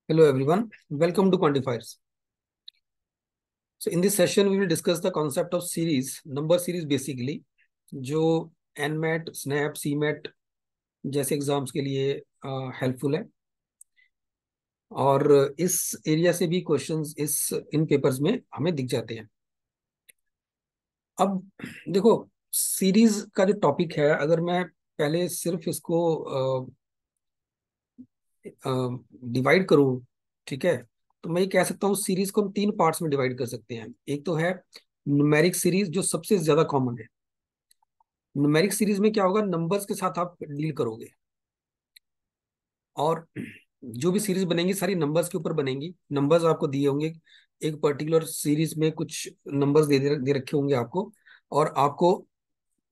Hello everyone, welcome to Quantifiers. So in this session we will discuss the concept of series, number series basically, जो NMAT, SNAP, CMAT जैसे exams के लिए helpful है। और इस area से भी क्वेश्चंस इन पेपर्स में हमें दिख जाते हैं। अब देखो, सीरीज का जो टॉपिक है, अगर मैं पहले सिर्फ इसको डिवाइड करूं, ठीक है, तो मैं ये कह सकता हूँ सीरीज को हम तीन पार्ट्स में डिवाइड कर सकते हैं। एक तो है न्यूमेरिक सीरीज, जो सबसे ज्यादा कॉमन है। न्यूमेरिक सीरीज में क्या होगा, नंबर्स के साथ आप डील करोगे, और जो भी सीरीज बनेंगी सारी नंबर्स के ऊपर बनेंगी। नंबर्स आपको दिए होंगे, एक पर्टिकुलर सीरीज में कुछ नंबर्स दे रखे होंगे आपको, और आपको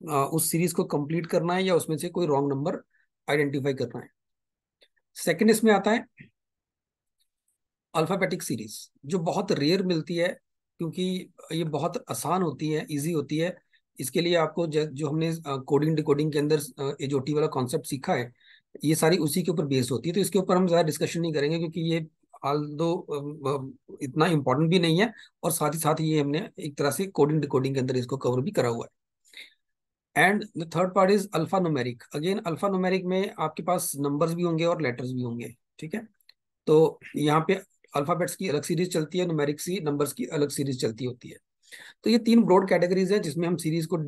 उस सीरीज को कंप्लीट करना है या उसमें से कोई रॉन्ग नंबर आइडेंटिफाई करना है। सेकंड इसमें आता है अल्फाबेटिक सीरीज, जो बहुत रेयर मिलती है, क्योंकि ये बहुत आसान होती है, इजी होती है। इसके लिए आपको जो हमने कोडिंग डिकोडिंग के अंदर एजोटी वाला कॉन्सेप्ट सीखा है, ये सारी उसी के ऊपर बेस्ड होती है। तो इसके ऊपर हम ज्यादा डिस्कशन नहीं करेंगे, क्योंकि ये आल दो इतना इंपॉर्टेंट भी नहीं है, और साथ ही ये हमने एक तरह से कोडिंग डिकोडिंग के अंदर इसको कवर भी करा हुआ है। And the third part is alpha numeric. Again alpha numeric में आपके पास नंबर्स भी होंगे और लेटर्स भी होंगे, ठीक है। तो यहाँ पे अल्फाबेट्स की अलग सीरीज चलती है, न्यूमेरिक सी नंबर्स की अलग सीरीज चलती होती है। तो ये तीन ब्रॉड कैटेगरीज हैं जिसमें हम सीरीज को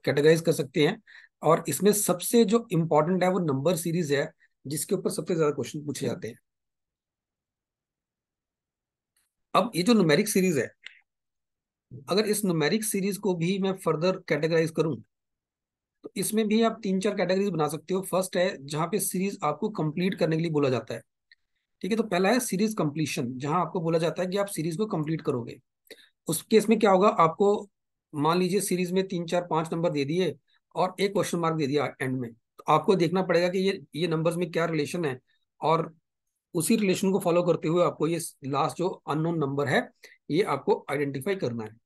कैटेगराइज कर सकते हैं। और इसमें सबसे जो इम्पोर्टेंट है वो नंबर सीरीज है, जिसके ऊपर सबसे ज्यादा क्वेश्चन पूछे जाते हैं। अब ये जो न्यूमेरिक सीरीज है, अगर इस न्यूमेरिक सीरीज को भी मैं फर्दर कैटेगराइज करूं, तो इसमें भी आप तीन चार कैटेगरीज बना सकते हो। फर्स्ट है जहां पे सीरीज आपको कंप्लीट करने के लिए बोला जाता है, ठीक है। तो पहला है सीरीज कंप्लीशन, जहां आपको बोला जाता है कि आप सीरीज को कंप्लीट करोगे। उस केस में क्या होगा, आपको मान लीजिए सीरीज में तीन चार पांच नंबर दे दिए और एक क्वेश्चन मार्क दे दिया एंड में, तो आपको देखना पड़ेगा कि ये नंबर्स में क्या रिलेशन है, और उसी रिलेशन को फॉलो करते हुए आपको ये लास्ट जो अननोन नंबर है, ये आपको आइडेंटिफाई करना है।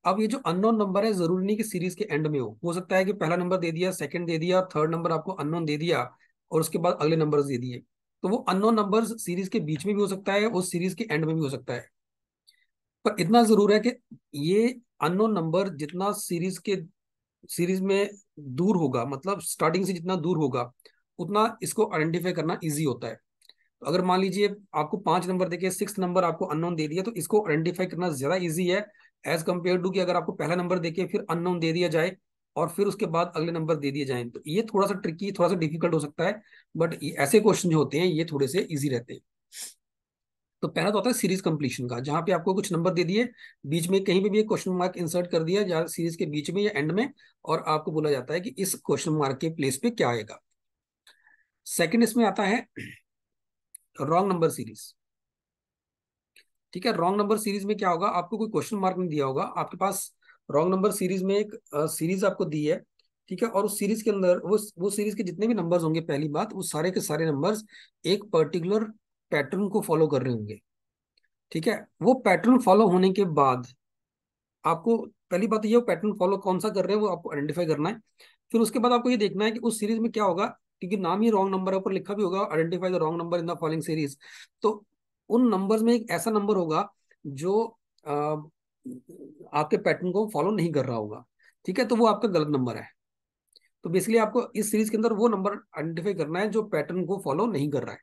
अब ये जो अननोन नंबर है, जरूरी नहीं कि सीरीज के एंड में हो सकता है कि पहला नंबर दे दिया, सेकंड दे दिया, और थर्ड नंबर आपको अननोन दे दिया, और उसके बाद अगले नंबर्स दे दिए। तो वो अननोन नंबर्स सीरीज के बीच में भी हो सकता है, उस सीरीज के एंड में भी हो सकता है। पर इतना जरूर है कि ये अननोन नंबर जितना सीरीज में दूर होगा, मतलब स्टार्टिंग से जितना दूर होगा, उतना इसको आइडेंटिफाई करना इजी होता है। तो अगर मान लीजिए आपको पांच नंबर देके सिक्स नंबर आपको अननोन दे दिया, तो इसको आइडेंटिफाई करना ज्यादा इजी है, एज कंपेयर टू कि अगर आपको पहला नंबर देके फिर अननोन दे दिया जाए और फिर उसके बाद अगले नंबर दे दिए जाए, तो ये थोड़ा सा ट्रिकी, थोड़ा सा डिफिकल्ट हो सकता है। बट ऐसे क्वेश्चन जो होते हैं ये थोड़े से इजी रहते हैं। तो पहला तो होता है सीरीज कंप्लीशन का, जहां पे आपको कुछ नंबर दे दिए, बीच में कहीं पे भी एक क्वेश्चन मार्क इंसर्ट कर दिया या सीरीज के बीच में या एंड में, और आपको बोला जाता है कि इस क्वेश्चन मार्क के प्लेस पे क्या आएगा। सेकंड इसमें आता है रॉन्ग नंबर सीरीज, ठीक है। रॉन्ग नंबर सीरीज में क्या होगा, आपको कोई क्वेश्चन मार्क नहीं दिया होगा, आपके पास रॉन्ग नंबर सीरीज में एक सीरीज आपको दी है, ठीक है। और उस सीरीज के अंदर वो सीरीज के जितने भी नंबर्स होंगे, पहली बात वो सारे के सारे नंबर्स एक पर्टिकुलर पैटर्न को फॉलो कर रहे होंगे, ठीक है। वो पैटर्न फॉलो होने के बाद आपको पहली बात तो ये पैटर्न फॉलो कौन सा कर रहे हैं वो आपको आइडेंटिफाई करना है। फिर उसके बाद आपको ये देखना है कि उस सीरीज में क्या होगा, क्योंकि नाम ही रॉन्ग नंबर है, ऊपर लिखा भी होगा identify the wrong number in the following series. तो उन नंबर्स में एक ऐसा नंबर होगा जो आपके पैटर्न को फॉलो नहीं कर रहा होगा, ठीक है, तो वो आपका गलत नंबर है। तो बेसिकली आपको इस सीरीज के अंदर वो नंबर आइडेंटिफाई करना है जो पैटर्न को फॉलो नहीं कर रहा है।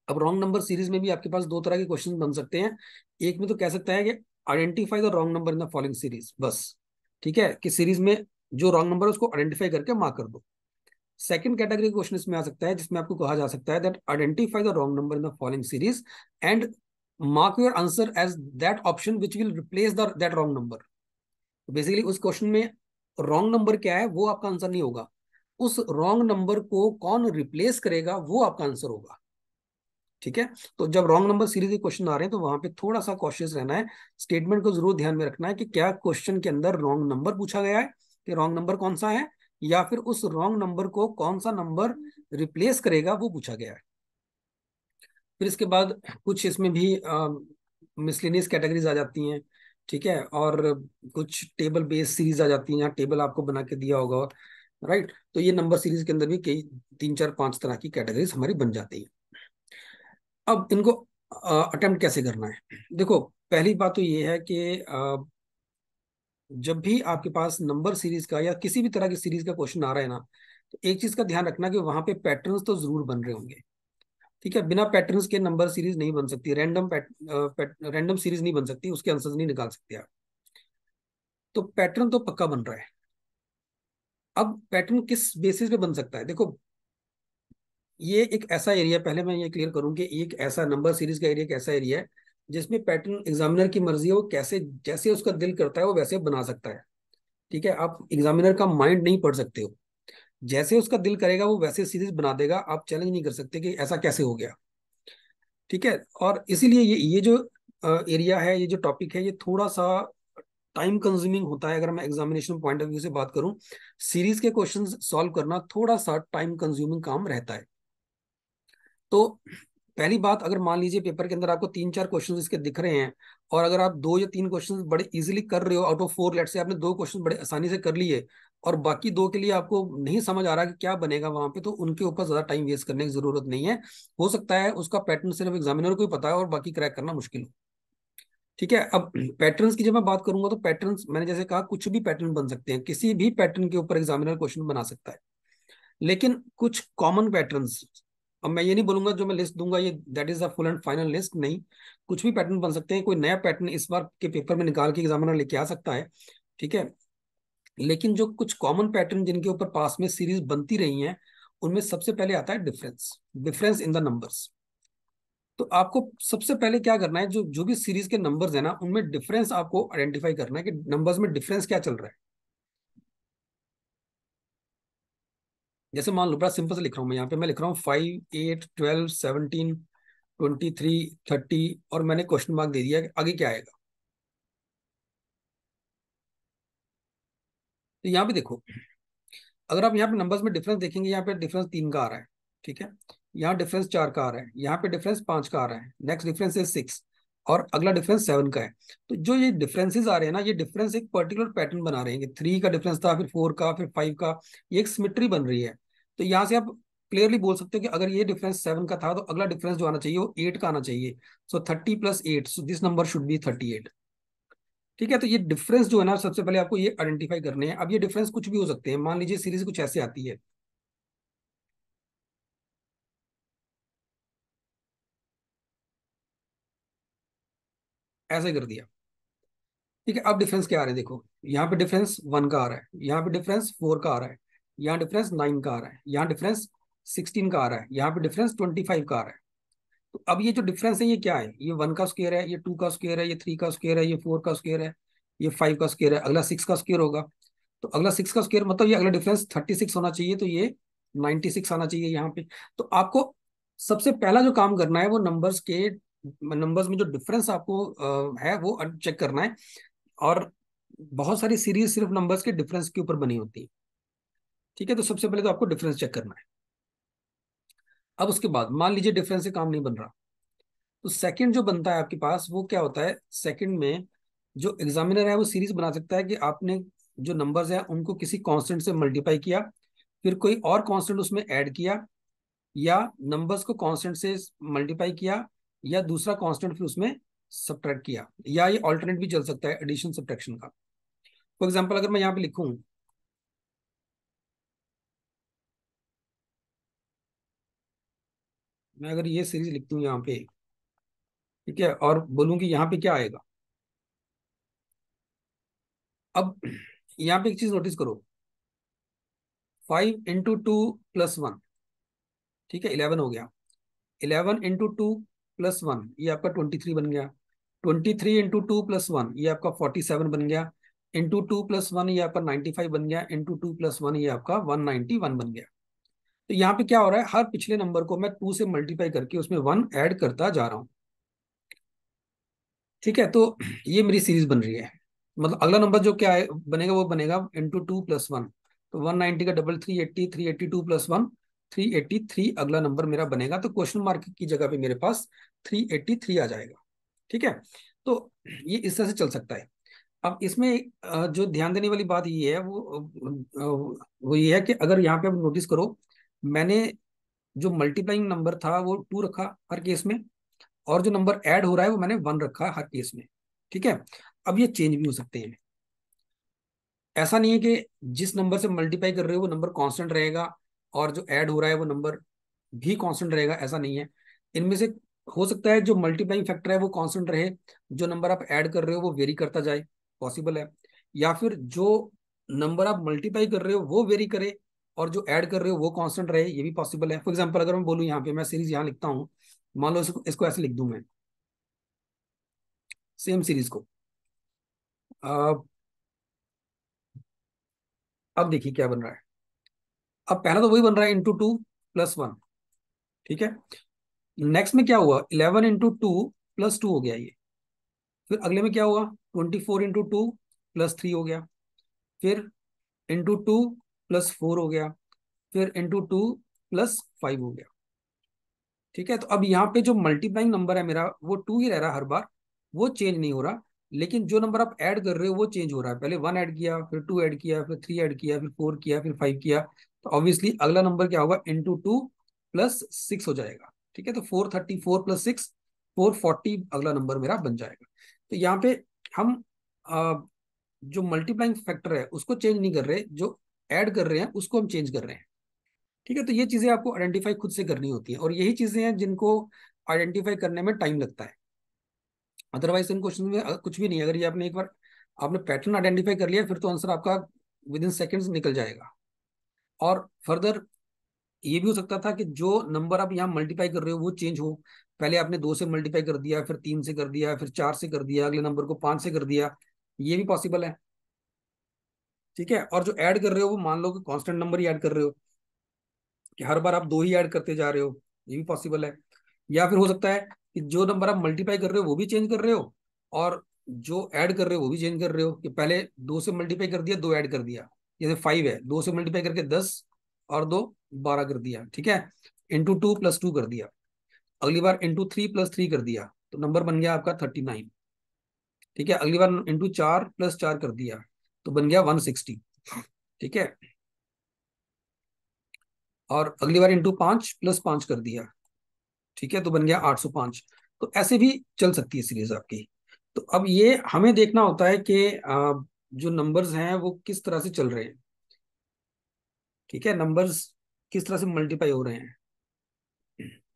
अब रॉन्ग नंबर सीरीज में भी आपके पास दो तरह के क्वेश्चन बन सकते हैं। एक में तो कह सकता है कि identify the wrong number in the following series, बस, ठीक है, कि सीरीज में जो रॉन्ग नंबर है उसको आइडेंटिफाई करके मार्क कर दो। सेकंड कैटेगरी क्वेश्चन इसमें आ सकता है, जिसमें आपको कहा जा सकता है that identify the wrong number in the following series and mark your answer as that option which will replace the that wrong number. Basically उस क्वेश्चन में रॉन्ग नंबर क्या है वो आपका आंसर नहीं होगा, उस रॉन्ग नंबर को कौन रिप्लेस करेगा वो आपका आंसर होगा, ठीक है। तो जब रॉन्ग नंबर सीरीज के क्वेश्चन आ रहे हैं तो वहां पे थोड़ा सा कॉशियस रहना है, स्टेटमेंट को जरूर ध्यान में रखना है कि क्या क्वेश्चन के अंदर रॉन्ग नंबर पूछा गया है, कि रॉन्ग नंबर कौन सा है, या फिर उस रॉन्ग नंबर को कौन सा नंबर रिप्लेस करेगा वो पूछा गया है। फिर इसके बाद कुछ इसमें भी मिसलेनियस कैटेगरीज आ जाती हैं, ठीक है, और कुछ टेबल बेस्ड सीरीज आ जाती हैं, यहाँ टेबल आपको बना के दिया होगा, राइट। तो ये नंबर सीरीज के अंदर भी कई तीन चार पांच तरह की कैटेगरीज हमारी बन जाती है। अब इनको अटेम्प्ट कैसे करना है? देखो, पहली बात तो ये है कि जब भी आपके पास नंबर सीरीज का या किसी भी तरह की सीरीज का क्वेश्चन आ रहा है ना, तो एक चीज का ध्यान रखना कि वहां पे पैटर्न्स तो जरूर बन रहे होंगे। ठीक है, बिना पैटर्न्स के नंबर सीरीज नहीं बन सकती, रैंडम सीरीज नहीं बन सकती, उसके आंसर्स नहीं निकाल सकते आप। तो पैटर्न तो पक्का बन रहा है। अब पैटर्न किस बेसिस पे बन सकता है? देखो, ये एक ऐसा एरिया, पहले मैं ये क्लियर करूं कि एक ऐसा नंबर सीरीज का एरिया एक ऐसा एरिया है जिसमें पैटर्न एग्जामिनर की मर्जी है, वो कैसे जैसे उसका दिल करता है वो वैसे बना सकता है। ठीक है, आप एग्जामिनर का माइंड नहीं पढ़ सकते हो। जैसे उसका दिल करेगा वो वैसे सीरीज बना देगा, आप चैलेंज नहीं कर सकते कि ऐसा कैसे हो गया। ठीक है, और इसीलिए ये जो एरिया है, ये जो टॉपिक है, ये थोड़ा सा टाइम कंज्यूमिंग होता है। अगर मैं एग्जामिनेशन पॉइंट ऑफ व्यू से बात करूं, सीरीज के क्वेश्चंस सॉल्व करना थोड़ा सा टाइम कंज्यूमिंग काम रहता है। तो पहली बात, अगर मान लीजिए पेपर के अंदर आपको तीन चार क्वेश्चन इसके दिख रहे हैं, और अगर आप दो या तीन क्वेश्चन बड़े इजीली कर रहे हो, आउट ऑफ फोर लेट से आपने दो क्वेश्चन बड़े आसानी से कर लिए, और बाकी दो के लिए आपको नहीं समझ आ रहा कि क्या बनेगा वहां पे, तो उनके ऊपर ज्यादा टाइम वेस्ट करने की जरूरत नहीं है। हो सकता है उसका पैटर्न सिर्फ एग्जामिनर को ही पता है और बाकी क्रैक करना मुश्किल हो। ठीक है, अब पैटर्न्स की जब मैं बात करूंगा, तो पैटर्न्स मैंने जैसे कहा कुछ भी पैटर्न बन सकते हैं, किसी भी पैटर्न के ऊपर एग्जामिनर क्वेश्चन बना सकता है। लेकिन कुछ कॉमन पैटर्न्स, अब मैं ये नहीं बोलूंगा जो मैं लिस्ट दूंगा ये that is the full and final list, नहीं। कुछ भी पैटर्न बन सकते हैं, कोई नया पैटर्न इस बार के पेपर में निकाल के एग्जामिनर लेके आ सकता है। ठीक है, लेकिन जो कुछ कॉमन पैटर्न जिनके ऊपर पास में सीरीज बनती रही हैं, उनमें सबसे पहले आता है difference, difference in the numbers. तो आपको सबसे पहले क्या करना है, जो जो भी सीरीज के नंबर्स है ना, उनमें डिफरेंस आपको आइडेंटिफाई करना है कि नंबर्स में डिफरेंस क्या चल रहा है। जैसे मान लो, बड़ा सिंपल से लिख रहा हूँ मैं, यहाँ पे मैं लिख रहा हूँ 5, 8, 12, 17, 23, 30, और मैंने क्वेश्चन मार्क दे दिया कि आगे क्या आएगा। तो यहाँ पे देखो, अगर आप यहाँ पे नंबर्स में डिफरेंस देखेंगे, यहाँ पे डिफरेंस 3 का आ रहा है। ठीक है, यहाँ डिफरेंस 4 का आ रहा है, यहाँ पे डिफरेंस 5 का आ रहा है, नेक्स्ट डिफरेंस है 6, और अगला डिफरेंस 7 का है। तो जो ये डिफरेंसेस आ रहे हैं ना, ये डिफरेंस एक पर्टिकुलर पैटर्न बना रहे हैं कि 3 का डिफरेंस था, फिर 4 का, फिर 5 का। ये एक सिमेट्री बन रही है। तो यहाँ से आप क्लियरली बोल सकते हो कि अगर ये डिफरेंस 7 का था, तो अगला डिफरेंस जो आना चाहिए वो 8 का आना चाहिए। सो 30 + 8, so this number should be 38। ठीक है, तो ये डिफरेंस जो है ना, सबसे पहले आपको ये आइडेंटिफाई करने हैं। अब ये डिफरेंस कुछ भी हो सकते हैं, मान लीजिए सीरीज कुछ ऐसे आती है, ऐसे कर दिया। ठीक है, अब डिफरेंस क्या आ रहा है? देखो, यहाँ पे डिफरेंस 1 का आ रहा है, यहाँ पे डिफरेंस 4 का आ रहा है, यहाँ डिफरेंस 9 का आ रहा है, यहाँ डिफरेंस 16 का आ रहा है, यहाँ पे डिफरेंस 25 का आ रहा है। तो अब ये जो डिफरेंस है ये क्या है? ये 1 का स्क्वायर है, ये 2 का स्क्वायर है, ये 3 का स्क्वायर है, ये 4 का स्क्वायर है, ये 5 का स्क्वायर है, अगला 6 का स्क्वायर होगा। तो अगला 6 का स्क्वायर मतलब ये अगला डिफरेंस 36 होना चाहिए, तो ये 96 आना चाहिए यहाँ पे। तो आपको सबसे पहला जो काम करना है वो नंबर्स में जो डिफरेंस आपको है वो चेक करना है। और बहुत सारी सीरीज सिर्फ नंबर्स के डिफरेंस के ऊपर बनी होती है। ठीक है, तो सबसे पहले तो आपको डिफरेंस चेक करना है। अब उसके बाद मान लीजिए डिफरेंस से काम नहीं बन रहा, तो सेकंड जो बनता है आपके पास वो क्या होता है? सेकंड में जो एग्जामिनर है वो सीरीज बना सकता है कि आपने जो नंबर्स हैं उनको किसी कांस्टेंट से मल्टीप्लाई किया, फिर कोई और कांस्टेंट उसमें ऐड किया, या नंबर्स को कांस्टेंट से मल्टीप्लाई किया, या दूसरा कांस्टेंट फिर उसमें सब्ट्रैक्ट किया, या ये ऑल्टरनेट भी चल सकता है एडिशन सब्ट्रैक्शन का। फॉर एग्जाम्पल, अगर मैं यहाँ पे लिखूं, मैं अगर ये सीरीज लिखती हूँ यहाँ पे, ठीक है, और बोलूँ कि यहाँ पे क्या आएगा। अब यहाँ पे एक चीज नोटिस करो, 5 × 2 + 1, ठीक है, 11 हो गया। 11 × 2 + 1, ये आपका 23 बन गया। 23 × 2 + 1, ये आपका 47 बन गया। × 2 + 1, ये आपका 95 बन गया। × 2 + 1, ये आपका 191 बन गया। तो यहाँ पे क्या हो रहा है, हर पिछले नंबर को मैं 2 से मल्टीप्लाई करके उसमें 1 ऐड करता जा रहा हूँ। ठीक है, तो ये मेरी सीरीज बन रही है। मतलब अगला नंबर जो क्या है बनेगा, वो बनेगा × 2 + 1। तो 190 का डबल 380, 382 + 1, 383 अगला नंबर मेरा बनेगा। तो क्वेश्चन मार्क की जगह पे मेरे पास 383 आ जाएगा। ठीक है, तो ये इस तरह से चल सकता है। अब इसमें जो ध्यान देने वाली बात ये है, वो ये है कि अगर यहाँ पे आप नोटिस करो, मैंने जो मल्टीप्लाइंग नंबर था वो 2 रखा हर केस में, और जो नंबर ऐड हो रहा है वो मैंने 1 रखा है हर केस में। ठीक है, अब ये चेंज भी हो सकते हैं। ऐसा नहीं है कि जिस नंबर से मल्टीप्लाई कर रहे हो वो नंबर कांस्टेंट रहेगा और जो ऐड हो रहा है वो नंबर भी कांस्टेंट रहेगा, ऐसा नहीं है। इनमें से हो सकता है जो मल्टीप्लाइंग फैक्टर है वो कांस्टेंट रहे, जो नंबर आप ऐड कर रहे हो वो वेरी करता जाए, पॉसिबल है। या फिर जो नंबर आप मल्टीप्लाई कर रहे हो वो वेरी करे और जो ऐड कर रहे हो वो कांस्टेंट रहे, ये भी पॉसिबल है। फॉर एग्जांपल अगर मैं बोलूँ यहाँ पे, मैं सीरीज यहाँ लिखता हूँ, मान लो इसको ऐसे लिख दूं मैं, सेम सीरीज को। अब अब देखिए क्या बन रहा है। अब पहला तो वही बन रहा है इंटू 2 + 1। ठीक है, नेक्स्ट में क्या हुआ, 11 × 2 + 2 हो गया ये। फिर अगले में क्या हुआ, 24 × 2 + 3 हो गया। फिर ×2 + 4 हो गया। फिर ×2 + 5 हो गया। ठीक है, तो अब यहाँ पे जो मल्टीप्लाइंग नंबर है मेरा वो 2 ही रह रहा है हर बार, वो चेंज नहीं हो रहा। लेकिन जो नंबर आप ऐड कर रहे हो वो चेंज हो रहा है। पहले 1 ऐड किया, फिर 2 ऐड किया, फिर 3 ऐड किया, फिर 4 किया, फिर 5 किया, तो ऑब्वियसली अगला नंबर क्या होगा, ×2 + 6 हो जाएगा। ठीक है, तो 434 + 6, 440 अगला नंबर मेरा बन जाएगा। तो यहाँ पे हम जो मल्टीप्लाइंग फैक्टर है उसको चेंज नहीं कर रहे, जो ऐड कर रहे हैं उसको हम चेंज कर रहे हैं। ठीक है, तो ये चीजें आपको आइडेंटिफाई खुद से करनी होती है और यही चीजें हैं जिनको आइडेंटिफाई करने में टाइम लगता है। अदरवाइज इन क्वेश्चन में कुछ भी नहीं है। अगर ये आपने एक बार आपने पैटर्न आइडेंटिफाई कर लिया, फिर तो आंसर आपका विद इन सेकेंड्स निकल जाएगा। और फर्दर ये भी हो सकता था कि जो नंबर आप यहाँ मल्टीप्लाई कर रहे हो वो चेंज हो। पहले आपने 2 से मल्टीप्लाई कर दिया, फिर 3 से कर दिया, फिर 4 से कर दिया, अगले नंबर को 5 से कर दिया, ये भी पॉसिबल है। ठीक है, और जो ऐड कर रहे हो वो मान लो कि कांस्टेंट नंबर ही ऐड कर रहे हो, कि हर बार आप 2 ही ऐड करते जा रहे हो, ये भी पॉसिबल है। या फिर हो सकता है कि जो नंबर आप मल्टीप्लाई कर रहे हो वो भी चेंज कर रहे हो और जो ऐड कर रहे हो वो भी चेंज कर रहे हो, कि पहले 2 से मल्टीप्लाई कर दिया, 2 ऐड कर दिया। जैसे 5 है, 2 से मल्टीप्लाई करके 10 और 2 12 कर दिया। ठीक है, ×2 + 2 कर दिया। अगली बार ×3 + 3 कर दिया, तो नंबर बन गया आपका 39। ठीक है, अगली बार ×4 + 4 कर दिया, तो बन गया 160। ठीक है, और अगली बार ×5 + 5 कर दिया, ठीक है, तो बन गया 805। तो ऐसे भी चल सकती है सीरीज आपकी। तो अब ये हमें देखना होता है कि जो नंबर्स हैं वो किस तरह से चल रहे हैं। ठीक है, नंबर्स किस तरह से मल्टीप्लाई हो रहे हैं,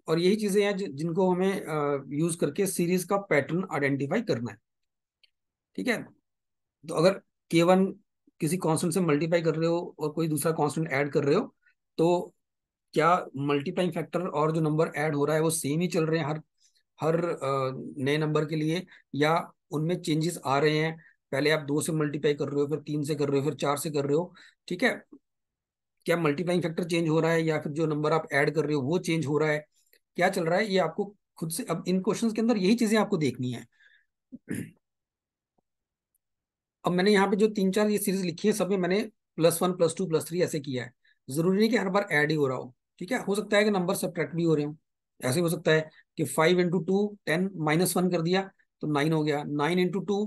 और यही चीजें हैं जिनको हमें यूज करके सीरीज का पैटर्न आइडेंटिफाई करना है। ठीक है, तो अगर K1 किसी कांस्टेंट से मल्टीप्लाई कर रहे हो और कोई दूसरा कांस्टेंट ऐड कर रहे हो, तो क्या मल्टीप्लाइंग फैक्टर और जो नंबर ऐड हो रहा है वो सेम ही चल रहे हैं हर हर नए नंबर के लिए, या उनमें चेंजेस आ रहे हैं। पहले आप 2 से मल्टीप्लाई कर रहे हो, फिर 3 से कर रहे हो, फिर 4 से कर रहे हो। ठीक है, क्या मल्टीप्लाइंग फैक्टर चेंज हो रहा है या फिर जो नंबर आप ऐड कर रहे हो वो चेंज हो रहा है, क्या चल रहा है, ये आपको खुद से अब इन क्वेश्चंस के अंदर यही चीजें आपको देखनी है। अब मैंने यहाँ पे जो 3 4 ये सीरीज लिखी है, सब में मैंने +1 +2 +3 ऐसे किया है। जरूरी नहीं कि हर बार ऐड ही हो रहा हो। ठीक है, हो सकता है कि नंबर सब्ट्रैक्ट भी हो रहे हो। ऐसे हो सकता है कि 5 × 2 10 -1 कर दिया तो 9 हो गया, 9 × 2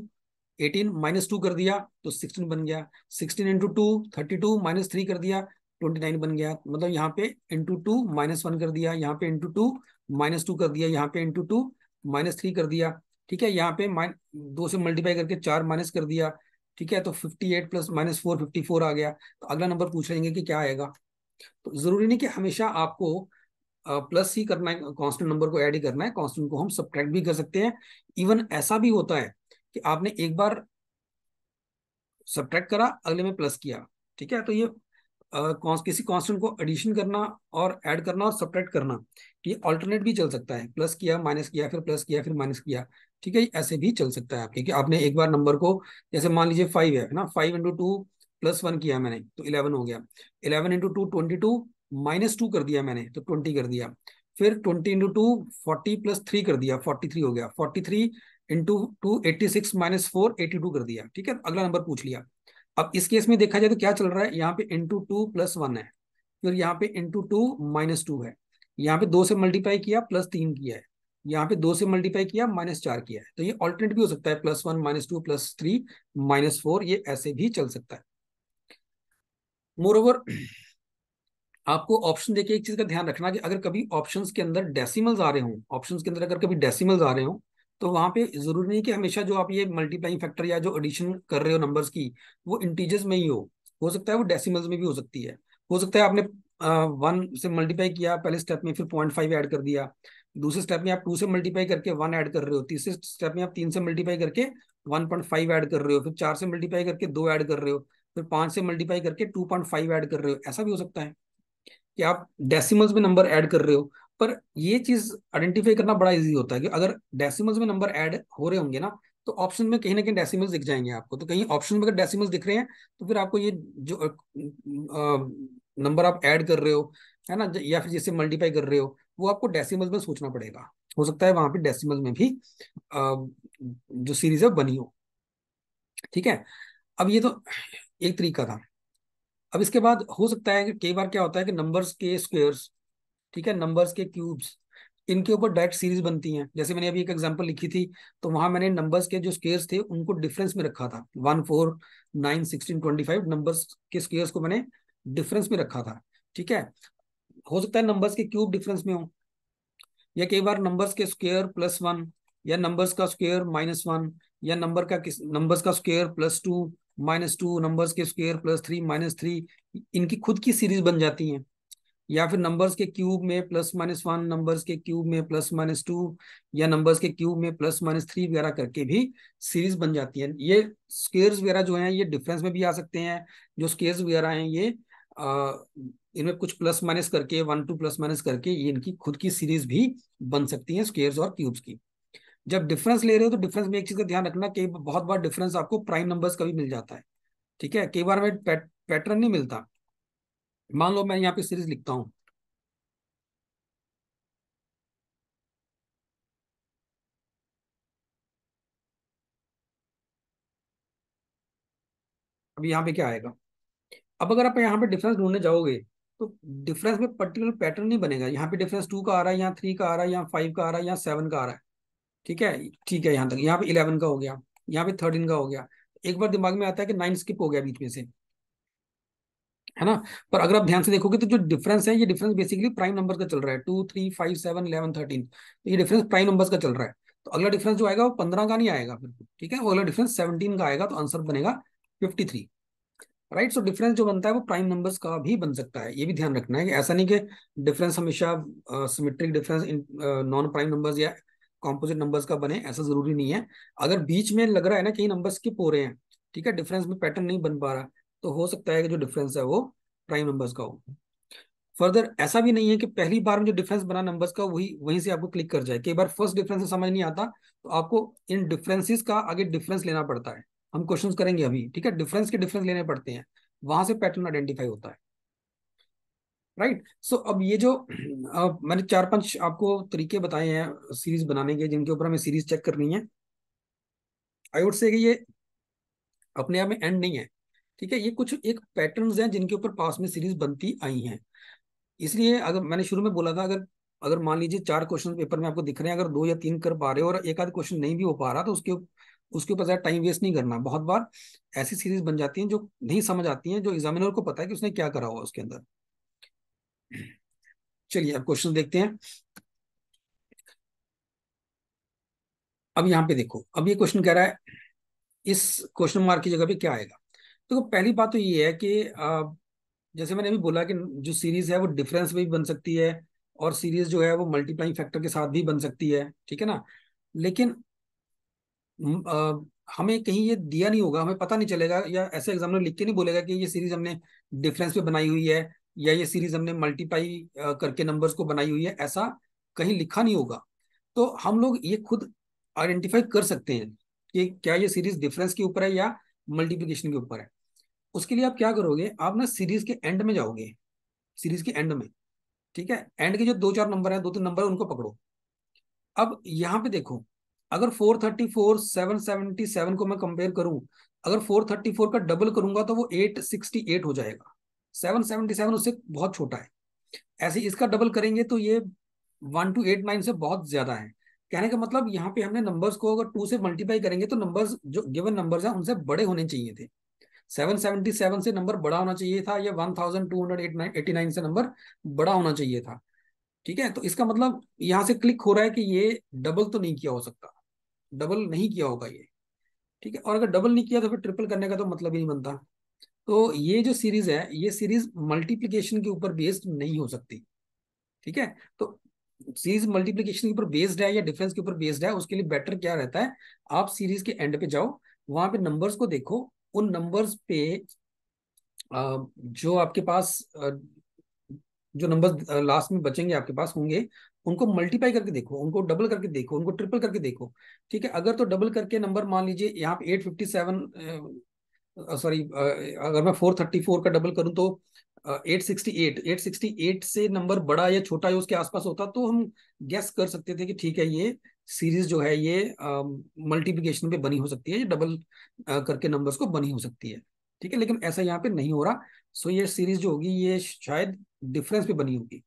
18 -2 कर दिया तो 16 बन गया, 16 × 2 32 -3 कर दिया 29 बन गया। मतलब यहाँ पे ×2 -1 कर दिया, यहाँ पे ×2 -2 कर दिया, यहाँ पे ×2 -3 कर दिया। ठीक है, यहाँ पे 2 से मल्टीप्लाई करके 4 माइनस कर दिया। ठीक है, तो 58 + -4 54 आ गया। तो अगला नंबर पूछ लेंगे कि क्या आएगा। तो जरूरी नहीं कि हमेशा आपको प्लस ही करना है, कांस्टेंट नंबर को ऐड ही करना है, कांस्टेंट को हम सब्ट्रैक्ट भी कर सकते हैं। इवन ऐसा भी होता है कि आपने एक बार सब्ट्रैक्ट करा, अगले में प्लस किया। ठीक है, तो ये किसी कांस्टेंट को एडिशन करना और ऐड करना और सब्ट्रैक्ट करना, ये अल्टरनेट भी चल सकता है। प्लस किया, माइनस किया, फिर प्लस किया, फिर माइनस किया। ठीक है, ऐसे भी चल सकता है आपके, कि आपने एक बार नंबर को, जैसे मान लीजिए 5 है ना, 5 × 2 + 1 किया मैंने तो 11 हो गया। 11 × 2 22, -2 कर दिया मैंने तो 20 कर दिया। फिर 20 × 2 40 + 3 कर दिया, 43 हो गया। 43 × 2 86 -4 82 कर दिया। ठीक है, अगला नंबर पूछ लिया। अब इस केस में देखा जाए तो क्या चल रहा है, यहाँ पे ×2 + 1 है, फिर यहाँ पे ×2 -2 है, यहाँ पे 2 से मल्टीप्लाई किया +3 किया है, यहाँ पे 2 से मल्टीप्लाई किया -4 किया है। तो ये ऑल्टरनेट भी हो सकता है, +1 -2 +3 -4, ये ऐसे भी चल सकता है। मोर ओवर आपको ऑप्शन देके एक चीज का ध्यान रखना कि अगर कभी ऑप्शंस के अंदर डेसिमल्स आ रहे हों, ऑप्शंस के अंदर अगर कभी डेसिमल्स आ रहे हों, तो वहां पे जरूरी नहीं कि हमेशा जो आप ये मल्टीप्लाइंग फैक्टर या जो एडिशन कर रहे हो नंबर्स की, वो इंटीजर्स में ही हो सकता है वो डेसिमल्स में भी हो सकती है। हो सकता है आपने 1 से मल्टीप्लाई किया पहले स्टेप में, फिर 0.5 ऐड कर दिया, दूसरे स्टेप में आप 2 से मल्टीप्लाई करके 1 ऐड कर रहे हो, तीसरे स्टेप में आप 3 से मल्टीप्लाई करके 1.5 ऐड कर रहे हो, फिर 4 से मल्टीप्लाई करके 2 ऐड कर रहे हो, फिर 5 से मल्टीप्लाई करके 2.5 ऐड कर रहे हो। ऐसा भी हो सकता है कि आप डेसिमल्स में नंबर ऐड कर रहे हो। पर ये चीज आइडेंटिफाई करना बड़ा इजी होता है कि अगर डेसिमल्स में नंबर ऐड हो रहे होंगे ना, तो ऑप्शन में कहीं ना कहीं डेसिमल्स दिख जाएंगे आपको। तो कहीं ऑप्शन में अगर डेसिमल्स दिख रहे हैं, तो फिर आपको ये जो नंबर आप ऐड कर रहे हो, है ना, या फिर जिससे मल्टीप्लाई कर रहे हो, वो आपको डेसिमल्स में सोचना पड़ेगा। हो सकता है वहां पे डेसिमल्स में भी जो सीरीज है बनी हो। ठीक है। अब ये तो एक तरीका था। अब इसके बाद हो सकता है कि कई बार क्या होता है कि नंबर्स के स्क्वायर्स, ठीक है, नंबर्स के क्यूब्स, इनके ऊपर डायरेक्ट सीरीज बनती हैं। जैसे मैंने अभी एक एग्जांपल लिखी थी, तो वहां मैंने नंबर्स के जो स्क्वायर्स थे उनको डिफरेंस में रखा था। 1, 4, 9, 16, 25 नंबर्स के स्क्वायर्स को मैंने डिफरेंस में रखा था। ठीक है। हो सकता है नंबर्स के क्यूब डिफरेंस में हो, या कई बार नंबर्स के स्क्वायर +1, या नंबर्स का स्क्वायर -1, या नंबर्स का स्क्वायर +2, -2, नंबर्स के स्क्वायर +3, -3, इनकी खुद की सीरीज बन जाती हैं। या फिर नंबर्स के क्यूब में +-1, नंबर्स के क्यूब में +-2, या नंबर्स के क्यूब में +-3 वगैरह करके भी सीरीज बन जाती है। ये स्क्वायर्स वगैरह जो हैं ये डिफरेंस में भी आ सकते हैं। जो स्क्वायर्स वगैरह हैं ये आ, इनमें कुछ प्लस माइनस करके, 1 2 प्लस माइनस करके ये इनकी खुद की सीरीज भी बन सकती हैं, स्क्वायर्स और क्यूब्स की। जब डिफरेंस ले रहे हो तो डिफरेंस में एक चीज का ध्यान रखना कि बहुत बार डिफरेंस आपको प्राइम नंबर्स का भी मिल जाता है। ठीक है। कई बार हमें पैटर्न नहीं मिलता। मान लो मैं यहाँ पे सीरीज लिखता हूँ। अब यहाँ पे क्या आएगा? अब अगर आप यहाँ पे डिफरेंस ढूंढने जाओगे, तो डिफरेंस में पर्टिकुलर पैटर्न नहीं बनेगा। यहाँ पे डिफरेंस 2 का आ रहा है, यहाँ 3 का आ रहा है, यहाँ 5 का आ रहा है, यहाँ 7 का आ रहा है। ठीक है। ठीक है, यहाँ तक। यहाँ पे 11 का हो गया, यहाँ पे 13 का हो गया। एक बार दिमाग में आता है कि 9 स्किप हो गया बीच में से, है ना। पर अगर आप ध्यान से देखोगे तो जो डिफरेंस है, ये डिफरेंस बेसिकली प्राइम नंबर का चल रहा है। 2, 3, 5, 7, 11, 13, तो ये डिफरेंस प्राइम नंबर्स का चल रहा है। तो अगला डिफरेंस जो आएगा वो 15 का नहीं आएगा फिर। ठीक है, वो अगला डिफरेंस 17 का आएगा, तो आंसर बनेगा 53। राइट। सो डिफरेंस जो बनता है वो प्राइम नंबर्स का भी बन सकता है। ये भी ध्यान रखना है कि ऐसा नहीं कि डिफरेंस हमेशा symmetric difference in non prime numbers या कॉम्पोजिट नंबर्स का बने, ऐसा जरूरी नहीं है। अगर बीच में लग रहा है ना कहीं नंबर स्किप हो रहे हैं, ठीक है, डिफरेंस में पैटर्न नहीं बन पा रहा, तो हो सकता है कि जो डिफरेंस है वो प्राइम नंबर्स का हो। फर्दर ऐसा भी नहीं है कि पहली बार में जो डिफरेंस बना नंबर्स का वही वहीं से आपको क्लिक कर जाए। कई बार फर्स्ट डिफरेंस से समझ नहीं आता, तो आपको इन डिफरेंसेस का आगे डिफरेंस लेना पड़ता है। हम क्वेश्चंस करेंगे अभी, ठीक है, डिफरेंस के डिफरेंस लेने पड़ते हैं, वहां से पैटर्न आइडेंटिफाई होता है। राइट। सो अब ये जो मैंने 4 5 आपको तरीके बताए हैं सीरीज बनाने के, जिनके ऊपर हमें सीरीज चेक करनी है। आई वुड से कि ये अपने आप में एंड नहीं है। ठीक है, ये कुछ एक पैटर्न्स हैं जिनके ऊपर पास में सीरीज बनती आई हैं। इसलिए अगर मैंने शुरू में बोला था, अगर अगर मान लीजिए 4 क्वेश्चन पेपर में आपको दिख रहे हैं, अगर 2 या 3 कर पा रहे हो और एक आध क्वेश्चन नहीं भी हो पा रहा, तो उसके ऊपर ज्यादा टाइम वेस्ट नहीं करना। बहुत बार ऐसी सीरीज बन जाती हैं जो नहीं समझ आती हैं, जो एग्जामिनर को पता है कि उसने क्या करा हुआ उसके अंदर। चलिए अब क्वेश्चन देखते हैं। अब यहाँ पे देखो, अब ये क्वेश्चन कह रहा है इस क्वेश्चन मार्क की जगह पे क्या आएगा। तो पहली बात तो ये है कि जैसे मैंने अभी बोला कि जो सीरीज है वो डिफरेंस में भी बन सकती है, और सीरीज जो है वो मल्टीप्लाइंग फैक्टर के साथ भी बन सकती है। ठीक है ना। लेकिन हमें कहीं ये दिया नहीं होगा, हमें पता नहीं चलेगा, या ऐसे एग्जामिनर लिख के नहीं बोलेगा कि ये सीरीज हमने डिफरेंस पे बनाई हुई है, या ये सीरीज हमने मल्टीप्लाई करके नंबर्स को बनाई हुई है, ऐसा कहीं लिखा नहीं होगा। तो हम लोग ये खुद आइडेंटिफाई कर सकते हैं कि क्या ये सीरीज डिफरेंस के ऊपर है या मल्टीप्लिकेशन के ऊपर है। उसके लिए आप क्या करोगे, आप ना सीरीज के एंड में जाओगे, सीरीज के एंड में। ठीक है, एंड के जो 2 4 नंबर है, 2 3 नंबर है, उनको पकड़ो। अब यहाँ पे देखो, अगर 434 777 को मैं कंपेयर करूं, अगर 434 का डबल करूंगा तो वो 868 हो जाएगा। 777 उससे बहुत छोटा है। ऐसे इसका डबल करेंगे तो ये 1289 से बहुत ज्यादा है। कहने का मतलब यहाँ पे हमने नंबर्स को अगर 2 से मल्टीप्लाई करेंगे तो नंबर्स जो गिवन नंबर्स हैं उनसे बड़े होने चाहिए थे। 777 से नंबर बड़ा होना चाहिए था, या 1289 से नंबर बड़ा होना चाहिए था। ठीक है, तो इसका मतलब यहां से क्लिक हो रहा है कि ये डबल तो नहीं किया हो सकता, डबल नहीं किया होगा ये। ठीक है, और अगर डबल नहीं किया तो फिर ट्रिपल करने का तो मतलब ही नहीं बनता। तो ये जो सीरीज है, ये सीरीज मल्टीप्लीकेशन के ऊपर बेस्ड नहीं हो सकती। ठीक है, तो सीरीज मल्टीप्लीकेशन के ऊपर बेस्ड है या डिफरेंस के ऊपर बेस्ड है, उसके लिए बेटर क्या रहता है, आप सीरीज के एंड पे जाओ, वहां पे नंबर्स को देखो, उन नंबर्स पे जो आपके पास जो नंबर्स लास्ट में बचेंगे आपके पास होंगे, उनको मल्टीप्लाई करके देखो, उनको डबल करके देखो, उनको ट्रिपल करके देखो। ठीक है, अगर तो डबल करके नंबर मान लीजिए यहाँ पे 857, सॉरी, अगर मैं 434 का डबल करूं तो 868 से नंबर बड़ा या छोटा या उसके आसपास होता तो हम गेस कर सकते थे कि ठीक है, ये सीरीज जो है ये मल्टीप्लिकेशन पे बनी हो सकती है, ये डबल करके नंबर्स को बनी हो सकती है। ठीक है, लेकिन ऐसा यहाँ पे नहीं हो रहा। सो ये सीरीज जो होगी ये शायद डिफरेंस पे बनी होगी।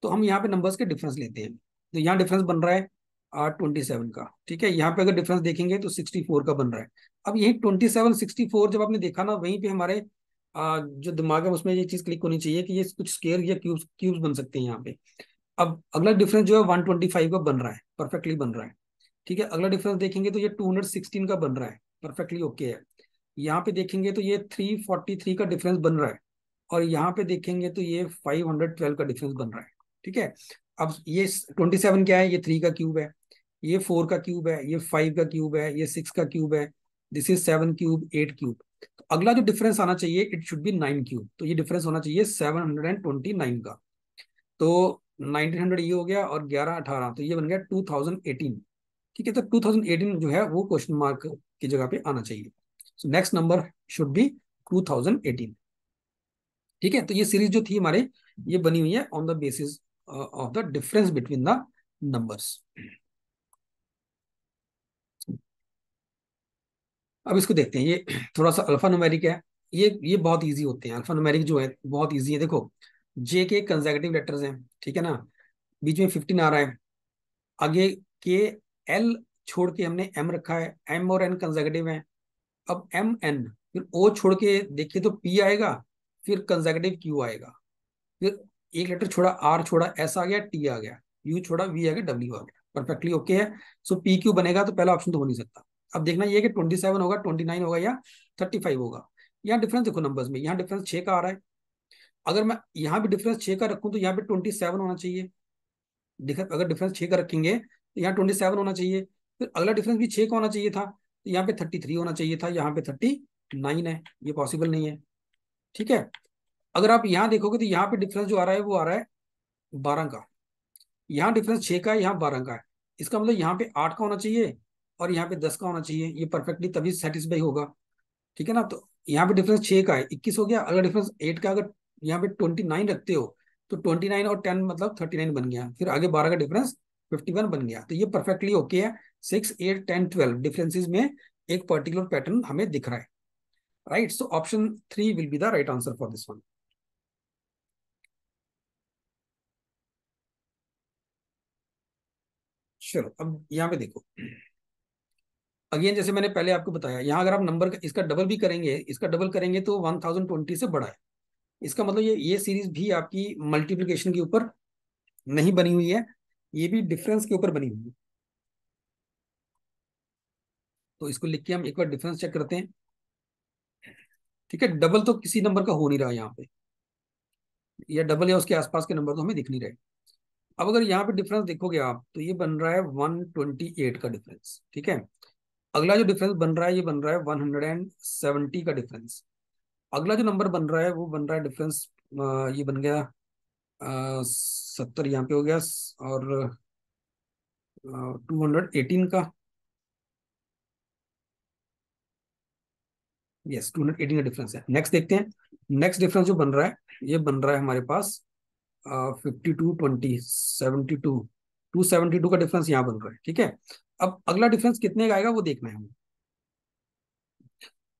तो हम यहाँ पे नंबर्स के डिफरेंस लेते हैं। तो यहाँ डिफरेंस बन रहा है 27 का। ठीक है, यहाँ पे अगर डिफरेंस देखेंगे तो 64 का बन रहा है। अब यही 27 64 जब आपने देखा ना, वहीं पे हमारे जो दिमाग है उसमें ये चीज क्लिक होनी चाहिए कि ये कुछ स्केयर या क्यूब्स क्यूब्स बन सकते हैं यहाँ पे। अब अगला डिफरेंस जो है 125 का बन रहा है, परफेक्टली बन रहा है। ठीक है, अगला डिफरेंस देखेंगे तो ये 216 का बन रहा है, परफेक्टली ओके है। यहाँ पे देखेंगे तो ये 343 का डिफरेंस बन रहा है, और यहाँ पे देखेंगे तो ये 512 का डिफरेंस बन रहा है। ठीक है, अब ये 27 क्या है, ये 3 का क्यूब है, ये 4 का क्यूब है, ये 5 का क्यूब है, ये 6 का क्यूब है, दिस इज 7 क्यूब, 8 क्यूब। तो अगला जो डिफरेंस आना चाहिए, इट शुड बी 9 क्यूब, तो ये डिफरेंस होना चाहिए 729 का। तो 1900 ये हो गया, और 11 18 तो ये बन गया 2018। ठीक है, तो 2018 जो है वो क्वेश्चन मार्क की जगह पे आना चाहिए। So next number should be 2018। ठीक है, तो ये सीरीज जो थी हमारे, ये बनी हुई है on the basis of the difference between the numbers. अब इसको देखते हैं, ये थोड़ा सा अल्फा न्यूमेरिक है। ये बहुत इजी होते हैं, अल्फा न्यूमेरिक जो है बहुत इजी है। देखो, जे के कंसेक्यूटिव लेटर्स हैं, ठीक है ना, बीच में 15 आ रहा है, आगे के एल छोड़ के हमने एम रखा है, एम और एन कंसेक्यूटिव है। अब एम एन, फिर ओ छोड़ के देखिए तो पी आएगा, फिर कंसेक्यूटिव क्यू आएगा, फिर एक लेटर छोड़ा, आर छोड़ा, एस आ गया, टी आ गया, यू छोड़ा, वी आ गया, डब्ल्यू आ गया, परफेक्टली ओके है। सो पी क्यू बनेगा, तो पहला ऑप्शन तो हो नहीं सकता। अब देखना ये है कि 27 होगा, 29 होगा, या 35 होगा। यहाँ डिफरेंस देखो नंबर्स में, यहाँ डिफरेंस 6 का आ रहा है। अगर मैं यहाँ भी डिफरेंस 6 का रखूँ तो यहाँ पे 27 होना चाहिए। अगर डिफरेंस 6 का रखेंगे तो यहाँ 27 होना चाहिए। फिर अगला डिफरेंस भी 6 का होना चाहिए था, तो यहाँ पे 33 होना चाहिए था, यहाँ पे 39 है, ये पॉसिबल नहीं है। ठीक है, अगर आप यहाँ देखोगे तो यहाँ पे डिफरेंस जो आ रहा है वो आ रहा है 12 का। यहाँ डिफरेंस 6 का है, यहाँ 12 का है। इसका मतलब यहाँ पे 8 का होना चाहिए, और यहाँ पे 10 का होना चाहिए, ये परफेक्टली तभी सेटिस्फाई होगा। ठीक है ना, तो यहाँ पे डिफरेंस 6 का है, 21 हो गया। अगर डिफरेंस 8 का, अगर यहाँ पे 29 रखते हो तो 29 और 10 मतलब 39 बन गया, फिर आगे 12 का डिफरेंस 51 बन गया, तो ये परफेक्टली ओके है। 6 8 10 12 डिफरेंसेस में एक पर्टिकुलर पैटर्न हमें दिख रहा है। Right, so option 3 will be the right answer for this one. चलो, अब यहाँ पे देखो, अगेन जैसे मैंने पहले आपको बताया, यहाँ अगर आप नंबर इसका डबल भी करेंगे, इसका डबल करेंगे तो 1020 से बड़ा है। इसका मतलब ये सीरीज भी आपकी मल्टीप्लिकेशन के ऊपर नहीं बनी हुई है, ये भी डिफरेंस के ऊपर बनी हुई है। तो इसको लिख के हम एक बार डिफरेंस चेक करते हैं। ठीक है, डबल तो किसी नंबर का हो नहीं रहा यहाँ पे, या डबल या उसके आसपास के नंबर तो हमें दिख नहीं रहे। अब अगर यहाँ पे डिफरेंस देखोगे आप, तो ये बन रहा है 128 का डिफरेंस। ठीक है, अगला जो डिफरेंस बन रहा है, ये बन रहा है 170 का डिफरेंस। अगला जो नंबर बन रहा है वो बन रहा है डिफरेंस, ये बन गया 70 यहाँ पे हो गया, और 218 का, यस 218 का डिफरेंस है। नेक्स्ट देखते हैं, नेक्स्ट डिफरेंस जो बन रहा है, ये बन रहा है हमारे पास 272 का डिफरेंस यहाँ बन रहा है। ठीक है, अब अगला डिफरेंस कितने का आएगा वो देखना है हमें।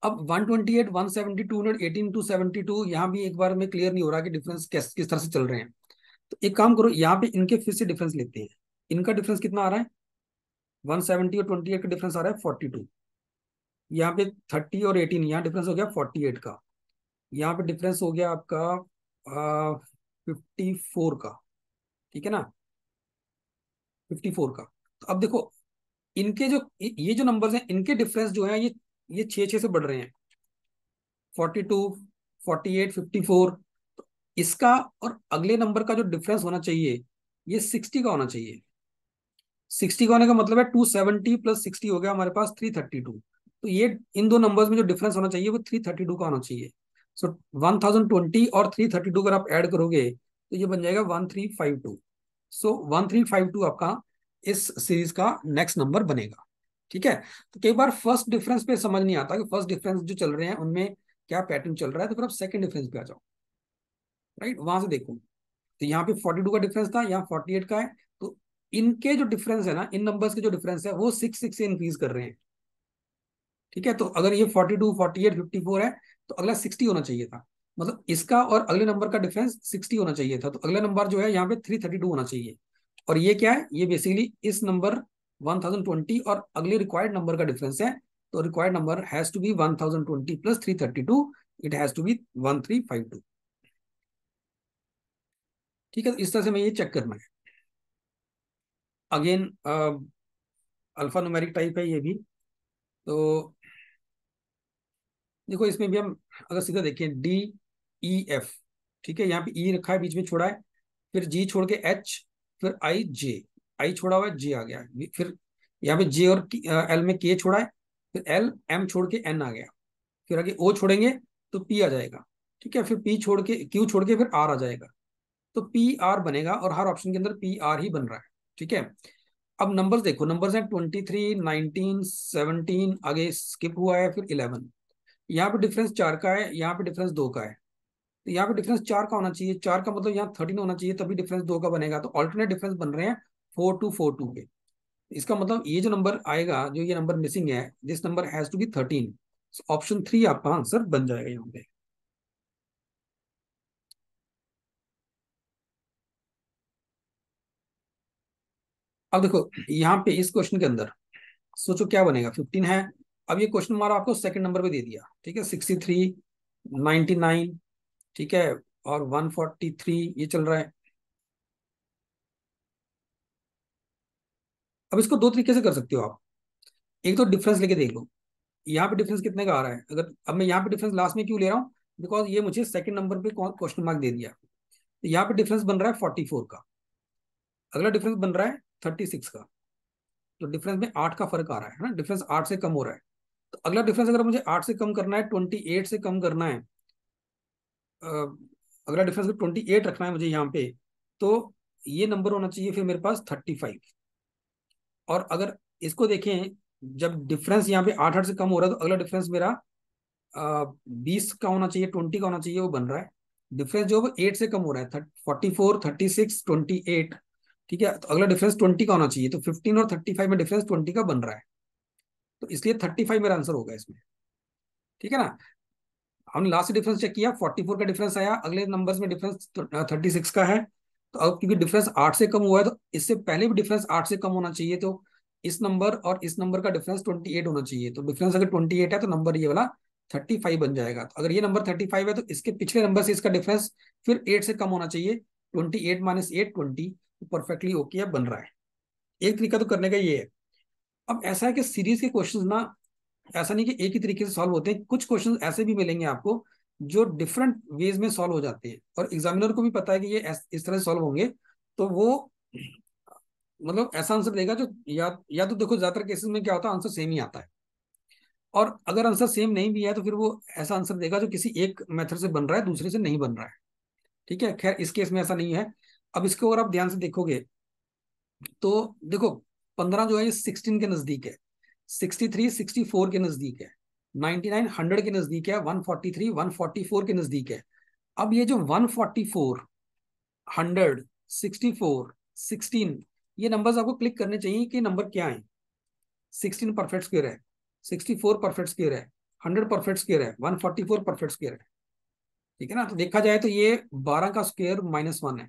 अब 128 170 218 272, यहाँ भी एक बार में क्लियर नहीं हो रहा कि डिफरेंस किस तरह से चल रहे हैं। तो एक काम करो, यहाँ पे इनके फिर से डिफरेंस लेते हैं। इनका डिफरेंस कितना आ रहा है, 170 और 28 का डिफरेंस आ रहा है 42। यहाँ पे 30 और 18, यहाँ डिफरेंस हो गया 48 का, यहाँ पे डिफरेंस हो गया आपका 54 का, ठीक है ना, 54 का। तो अब देखो इनके जो ये जो नंबर्स हैं इनके डिफरेंस जो है ये 6 6 से बढ़ रहे हैं, 42, 48, 54। तो इसका और अगले नंबर का जो डिफरेंस होना चाहिए ये 60 का होना चाहिए। 60 का होने का मतलब है 270 प्लस 60 हो गया हमारे पास 332। तो ये इन दो नंबर्स में जो डिफरेंस होना चाहिए वो 332 का होना चाहिए। सो 1020 और 332 अगर आप ऐड करोगे तो ये बन जाएगा 1352। सो 1352 आपका इस सीरीज का नेक्स्ट नंबर बनेगा। ठीक है। तो कई बार फर्स्ट डिफरेंस पे समझ नहीं आता कि फर्स्ट डिफरेंस जो चल रहे हैं उनमें क्या पैटर्न चल रहा है, तो फिर आप सेकंड डिफरेंस पे आ जाओ, राइट, वहां से देखो। तो यहाँ पे 42 का डिफरेंस था, यहाँ 48 का है। तो इनके जो डिफरेंस है ना, इन नंबर्स के जो डिफरेंस है वो 6 6 से इंक्रीज कर रहे हैं। ठीक है। तो अगर ये 42, 48, 54 है तो अगला 60 होना चाहिए था। मतलब इसका और अगले नंबर का डिफरेंस 60 होना चाहिए था। तो अगला नंबर जो है यहाँ पे 332 होना चाहिए। और ये क्या है, ये बेसिकली इस नंबर 1020 और अगले रिक्वायर्ड नंबर का डिफरेंस है। तो required number has to be 1020 plus 332, it has to be 1352। ठीक है। तो इस तरह से मैं ये चेक करना है। अगेन अल्फा न्यूमेरिक टाइप है ये भी। तो देखो इसमें भी हम अगर सीधा देखें DEF, ठीक है, यहाँ पे ई रखा है, बीच में छोड़ा है, फिर जी छोड़ के एच, फिर IJ, आई छोड़ा हुआ है, जे आ गया, फिर यहाँ पे जे और एल में के छोड़ा है, फिर एल एम छोड़ के एन आ गया, फिर आगे ओ छोड़ेंगे तो पी आ जाएगा। ठीक है। फिर पी छोड़ के क्यू छोड़ के फिर आर आ जाएगा। तो PR बनेगा और हर ऑप्शन के अंदर PR ही बन रहा है। ठीक है। अब नंबर्स देखो, नंबर्स हैं 23, 19, 17, आगे स्किप हुआ है, फिर 11। यहाँ पे डिफरेंस 4 का है, यहाँ पे डिफरेंस 2 का है। तो यहाँ पे डिफरेंस 4 का होना चाहिए, 4 का मतलब यहाँ 13 होना चाहिए, तभी डिफरेंस 2 का बनेगा। तो ऑल्टरनेट डिफरेंस बन रहे हैं 4242 के। इसका मतलब ये जो नंबर आएगा, जो ये नंबर मिसिंग है, this number has to be 13। Option 3 आपका आंसर बन जाएगा यहाँ पे। अब देखो यहाँ पे इस क्वेश्चन के अंदर सोचो क्या बनेगा, 15 है। अब ये क्वेश्चन हमारा आपको सेकंड नंबर पे दे दिया, ठीक है, 63, 99, ठीक है, और 143 ये चल रहा है। अब इसको दो तरीके से कर सकते हो आप। एक तो डिफरेंस लेके देख लो, यहाँ पे डिफरेंस कितने का आ रहा है। अगर अब मैं यहाँ पे डिफरेंस लास्ट में क्यों ले रहा हूँ, बिकॉज ये मुझे सेकंड नंबर पे क्वेश्चन मार्क दे दिया। तो यहाँ पे डिफरेंस बन रहा है 44 का, अगला डिफरेंस बन रहा है 36 का। तो डिफरेंस में 8 का फर्क आ रहा है ना, डिफरेंस 8 से कम हो रहा है। तो अगला डिफरेंस अगर मुझे 8 से कम करना है, 28 से कम करना है, अ, अगला डिफरेंस 28 रखना है मुझे यहाँ पे, तो ये नंबर होना चाहिए फिर मेरे पास 35। और अगर इसको देखें, जब डिफरेंस यहाँ पे 8 8 से कम हो रहा है तो अगला डिफरेंस मेरा 20 का होना चाहिए, 20 का होना चाहिए, वो बन रहा है। डिफरेंस जो है वो 8 से कम हो रहा है, 44, 36, 28। ठीक है। तो अगला डिफरेंस 20 का होना चाहिए। तो 15 और 35 में डिफरेंस 20 का बन रहा है। तो इसलिए 35 मेरा आंसर होगा इसमें। ठीक है ना। हमने लास्ट डिफरेंस चेक किया, 44 का डिफरेंस आया, अगले नंबर्स में डिफरेंस 36 का है। तो अब क्योंकि डिफरेंस 8 से कम हुआ है तो इससे पहले भी डिफरेंस 8 से कम होना चाहिए। तो इस नंबर और इस नंबर का डिफरेंस 28 होना चाहिए। तो डिफरेंस अगर 28 है तो नंबर ये वाला 35 बन जाएगा। तो अगर ये नंबर 35 है तो इसके पिछले नंबर से इसका डिफरेंस फिर 8 से कम होना चाहिए। 28 माइनस 8, 20। परफेक्टली ओके बन रहा है। एक तरीका तो करने का ये है। अब ऐसा है कि सीरीज के क्वेश्चंस ना, ऐसा नहीं कि एक ही तरीके से सॉल्व होते हैं, कुछ क्वेश्चंस ऐसे भी मिलेंगे आपको जो डिफरेंट वेज में सॉल्व हो जाते हैं, और एग्जामिनर को भी पता है कि ये इस तरह से सॉल्व होंगे। तो वो मतलब ऐसा आंसर देगा जो, या तो देखो ज्यादातर केसेस में क्या होता है, आंसर सेम ही आता है। और अगर आंसर सेम नहीं भी है तो फिर वो ऐसा आंसर देगा जो किसी एक मेथड से बन रहा है, दूसरे से नहीं बन रहा है। ठीक है। खैर इस केस में ऐसा नहीं है। अब इसको अगर आप ध्यान से देखोगे तो देखो 15 जो है ये 16 के नजदीक है, 63 64 के नजदीक है, 99 100 के नजदीक है, 143 144 के नजदीक है। अब ये जो 144, 100, 64, 16, ये नंबर्स आपको क्लिक करने चाहिए कि नंबर क्या है। 16 परफेक्ट स्क्वायर है, 64 परफेक्ट स्क्वायर है, 100 परफेक्ट स्क्वायर है, 144 परफेक्ट स्क्वायर है। ठीक है ना। तो देखा जाए तो ये 12 का स्क्वायर -1 है,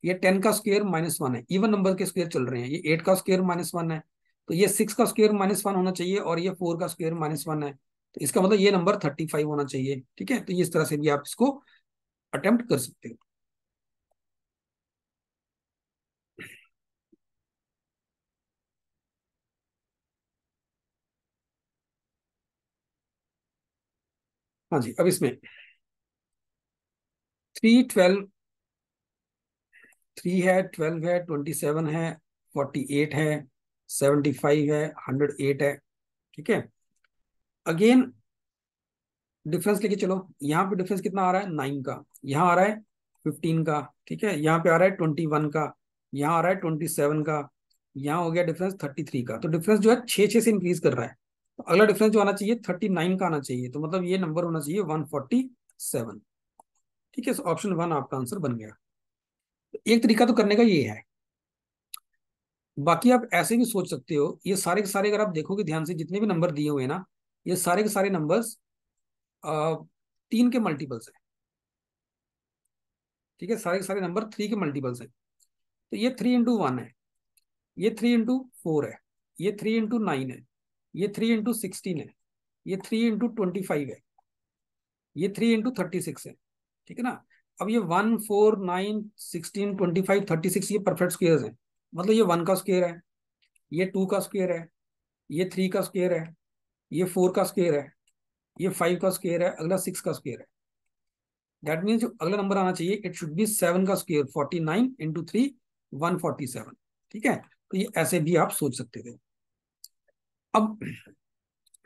ये 10 का स्क्वायर -1 है, इवन नंबर के स्क्वायर चल रहे हैं, ये 8 का स्क्वायर -1 है, तो ये 6 का स्क्वायर -1 होना चाहिए और ये 4 का स्क्वायर -1 है, तो इसका मतलब ये नंबर 35 होना चाहिए। ठीक है, तो इस तरह से भी आप इसको अटेम्प्ट कर सकते हो। हाँ जी, अब इसमें 3 12 3 है, 12 है, 27 है, 48 है, 75 है, 108 है। ठीक है, अगेन डिफरेंस लेके चलो। यहाँ पे डिफरेंस कितना आ रहा है, 9 का, यहाँ आ रहा है 15 का। ठीक है, यहाँ पे आ रहा है 21 का, यहाँ आ रहा है 27 का, यहाँ हो गया डिफरेंस 33 का। तो डिफरेंस जो है 6 6 से इंक्रीज कर रहा है। तो अगला डिफरेंस जो आना चाहिए 39 का आना चाहिए, तो मतलब ये नंबर होना चाहिए 147। ठीक है, ऑप्शन 1 आपका आंसर बन गया। तो एक तरीका तो करने का ये है, बाकी आप ऐसे भी सोच सकते हो। ये सारे के सारे अगर आप देखोगे ध्यान से, जितने भी नंबर दिए हुए हैं ना, ये सारे के सारे नंबर्स 3 के मल्टीपल्स है। ठीक है, सारे के सारे नंबर 3 के मल्टीपल्स है। तो ये 3 × 1 है, ये 3 × 4 है, ये 3 × 9 है, ये 3 × 16 है, ये 3 × 25 है, ये 3 × 36 है। ठीक है ना। अब ये 1 4 9 16 25 36 ये परफेक्ट स्क्वेयर्स हैं। मतलब ये 1 का स्क्वेयर है, ये 2 का स्क्वेयर है, ये 3 का स्क्वेयर है, ये 4 का स्क्वेयर है, ये 5 का स्क्वेयर है, अगला 6 का स्क्वेयर है। दैट मीन्स जो अगला नंबर आना चाहिए इट शुड बी 7 का स्क्वेयर, 49 × 3 147। ठीक है, तो ये ऐसे भी आप सोच सकते थे। अब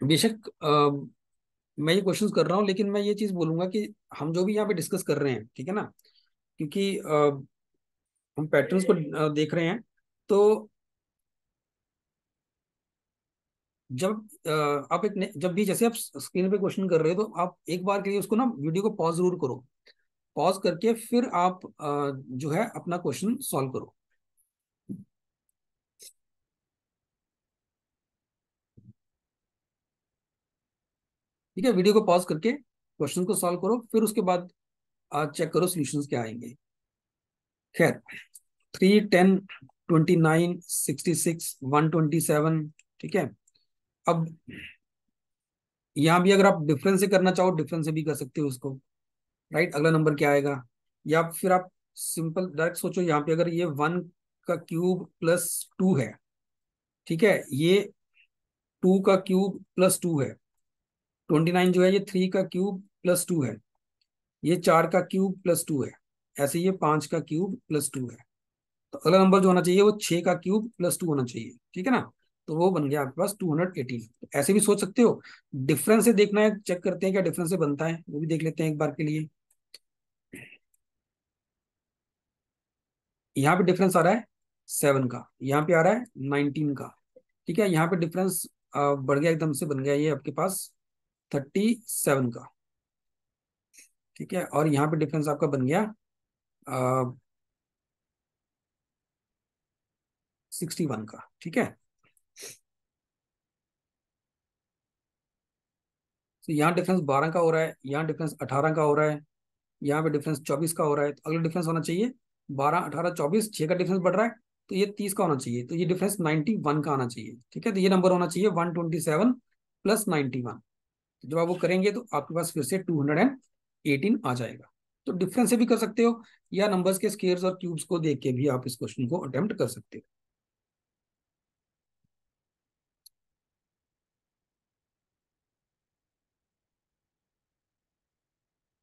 बेशक मैं ये क्वेश्चंस कर रहा हूँ, लेकिन मैं ये चीज बोलूंगा कि हम जो भी यहाँ पे डिस्कस कर रहे हैं, ठीक है ना, क्योंकि हम पैटर्न्स को देख रहे हैं। तो जब आप जब भी जैसे आप स्क्रीन पे क्वेश्चन कर रहे हो, तो आप एक बार के लिए उसको ना वीडियो को पॉज जरूर करो। पॉज करके फिर आप जो है अपना क्वेश्चन सॉल्व करो। ठीक है, वीडियो को पॉज करके क्वेश्चन को सॉल्व करो, फिर उसके बाद चेक करो सॉल्यूशंस क्या आएंगे। खैर, 3 10 29 66 127। ठीक है, अब यहाँ भी अगर आप डिफरेंस से करना चाहो, डिफरेंस से भी कर सकते हो उसको। राइट, अगला नंबर क्या आएगा, या फिर आप सिंपल डायरेक्ट सोचो। यहाँ पे अगर ये 1 का क्यूब +2 है, ठीक है, ये 2 का क्यूब +2 है, 29 जो है ये 3 का क्यूब +2 है, ये 4 का क्यूब +2 है, ऐसे ये 5 का क्यूब +2 है। तो अगला नंबर जो होना चाहिए वो 6 का क्यूब +2 होना चाहिए। ठीक है ना, तो वो बन गया आपके पास 218। ऐसे भी सोच सकते हो। डिफरेंस से देखना है, चेक करते हैं क्या डिफरेंस से बनता है, वो भी देख लेते हैं एक बार के लिए। यहाँ पे डिफरेंस आ रहा है 7 का, यहाँ पे आ रहा है 19 का। ठीक है, यहाँ पे डिफरेंस बढ़ गया, एकदम से बन गया ये आपके पास 37 का। ठीक है, और यहाँ पे डिफरेंस आपका बन गया 61 का। ठीक है, तो यहाँ डिफरेंस 12 का हो रहा है, यहाँ डिफरेंस 18 का हो रहा है, यहाँ पे डिफरेंस 24 का हो रहा है। तो अगला डिफरेंस होना चाहिए 12 18 24, 6 का डिफरेंस बढ़ रहा है, तो ये 30 का होना चाहिए, तो ये डिफरेंस 91 का आना चाहिए। ठीक है, तो ये नंबर होना चाहिए 127 +91। तो जब आप वो करेंगे तो आपके पास फिर से 218 आ जाएगा। तो डिफरेंस से भी कर सकते हो, या नंबर्स के स्क्वायर्स और क्यूब्स को देख के भी आप इस क्वेश्चन को अटेम्प्ट कर सकते हो।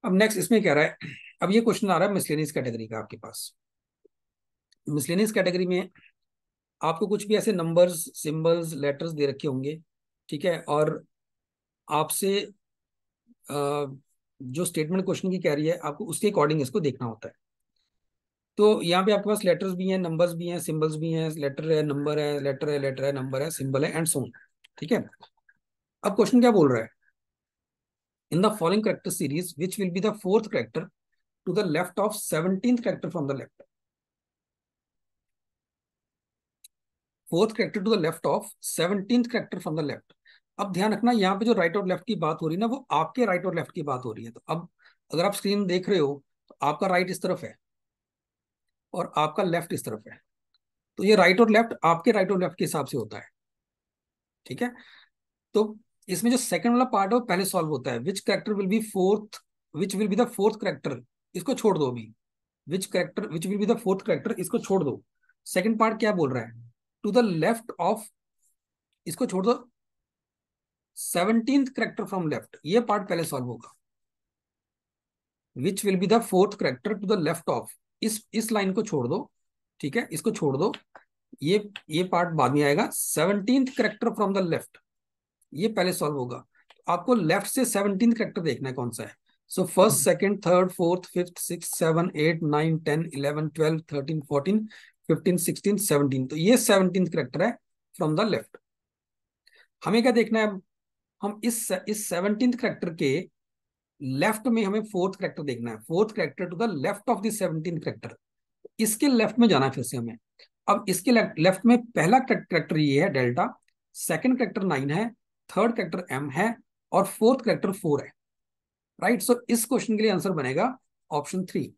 अब नेक्स्ट इसमें क्या रहा है, अब ये क्वेश्चन आ रहा है मिसलेनियस कैटेगरी का आपके पास। मिसलेनियस कैटेगरी में आपको कुछ भी ऐसे नंबर्स, सिंबल्स, लेटर्स दे रखे होंगे। ठीक है, और आपसे जो स्टेटमेंट क्वेश्चन की कह रही है, आपको उसके अकॉर्डिंग इसको देखना होता है। तो यहाँ पे आपके पास लेटर्स भी हैं, नंबर्स भी हैं, सिंबल्स भी हैं, लेटर है, नंबर है, लेटर है, लेटर है, नंबर है, सिंबल है, एंड सो ऑन। ठीक है, अब क्वेश्चन क्या बोल रहा है, in the following character series which will be the fourth character to the left of 17th character from the left. Fourth character to the left of 17th character from the left. अब ध्यान रखना, यहाँ पे जो right और left की बात हो रही है ना, वो आपके राइट और लेफ्ट की बात हो रही है। तो अब अगर आप स्क्रीन देख रहे हो, तो आपका राइट इस तरफ है और आपका लेफ्ट इस तरफ है। तो ये राइट और लेफ्ट आपके राइट और लेफ्ट के हिसाब से होता है। ठीक है। तो इसमें जो सेकंड वाला पार्ट है वो पहले सॉल्व होता है, विच character will be fourth, which will be the fourth character, इसको छोड़ दो अभी, विच will be the fourth character, इसको छोड़ दो। सेकंड पार्ट क्या बोल रहा है, टू द लेफ्ट ऑफ, इसको छोड़ दो, 17th करेक्टर फ्रॉम लेफ्ट, ये पार्ट पहले सॉल्व होगा। Which will be the fourth character to the left of, इस लाइन को छोड़ दो, ठीक है, इसको छोड़ दो, ये पार्ट बाद में आएगा। 17th character from the left, ये पहले सॉल्व होगा। तो आपको लेफ्ट से 17th करेक्टर देखना है कौन सा है। So first, second, third, fourth, fifth, six, seven, eight, nine, 10, 11, 12, 13, 14, 15, 16, 17, तो ये 17th करेक्टर है फ्रॉम द लेफ्ट। हमें क्या देखना है, हम इस 17th करेक्टर के लेफ्ट में हमें फोर्थ करेक्टर देखना है, fourth character to the left of the 17th character, इसके लेफ्ट में जाना है फिर से हमें। अब इसके लेफ्ट में पहला करेक्टर ये है डेल्टा, सेकंड करेक्टर 9 है, थर्ड करेक्टर एम है, और फोर्थ करेक्टर 4 है। राइट, सो इस क्वेश्चन के लिए आंसर बनेगा option 3,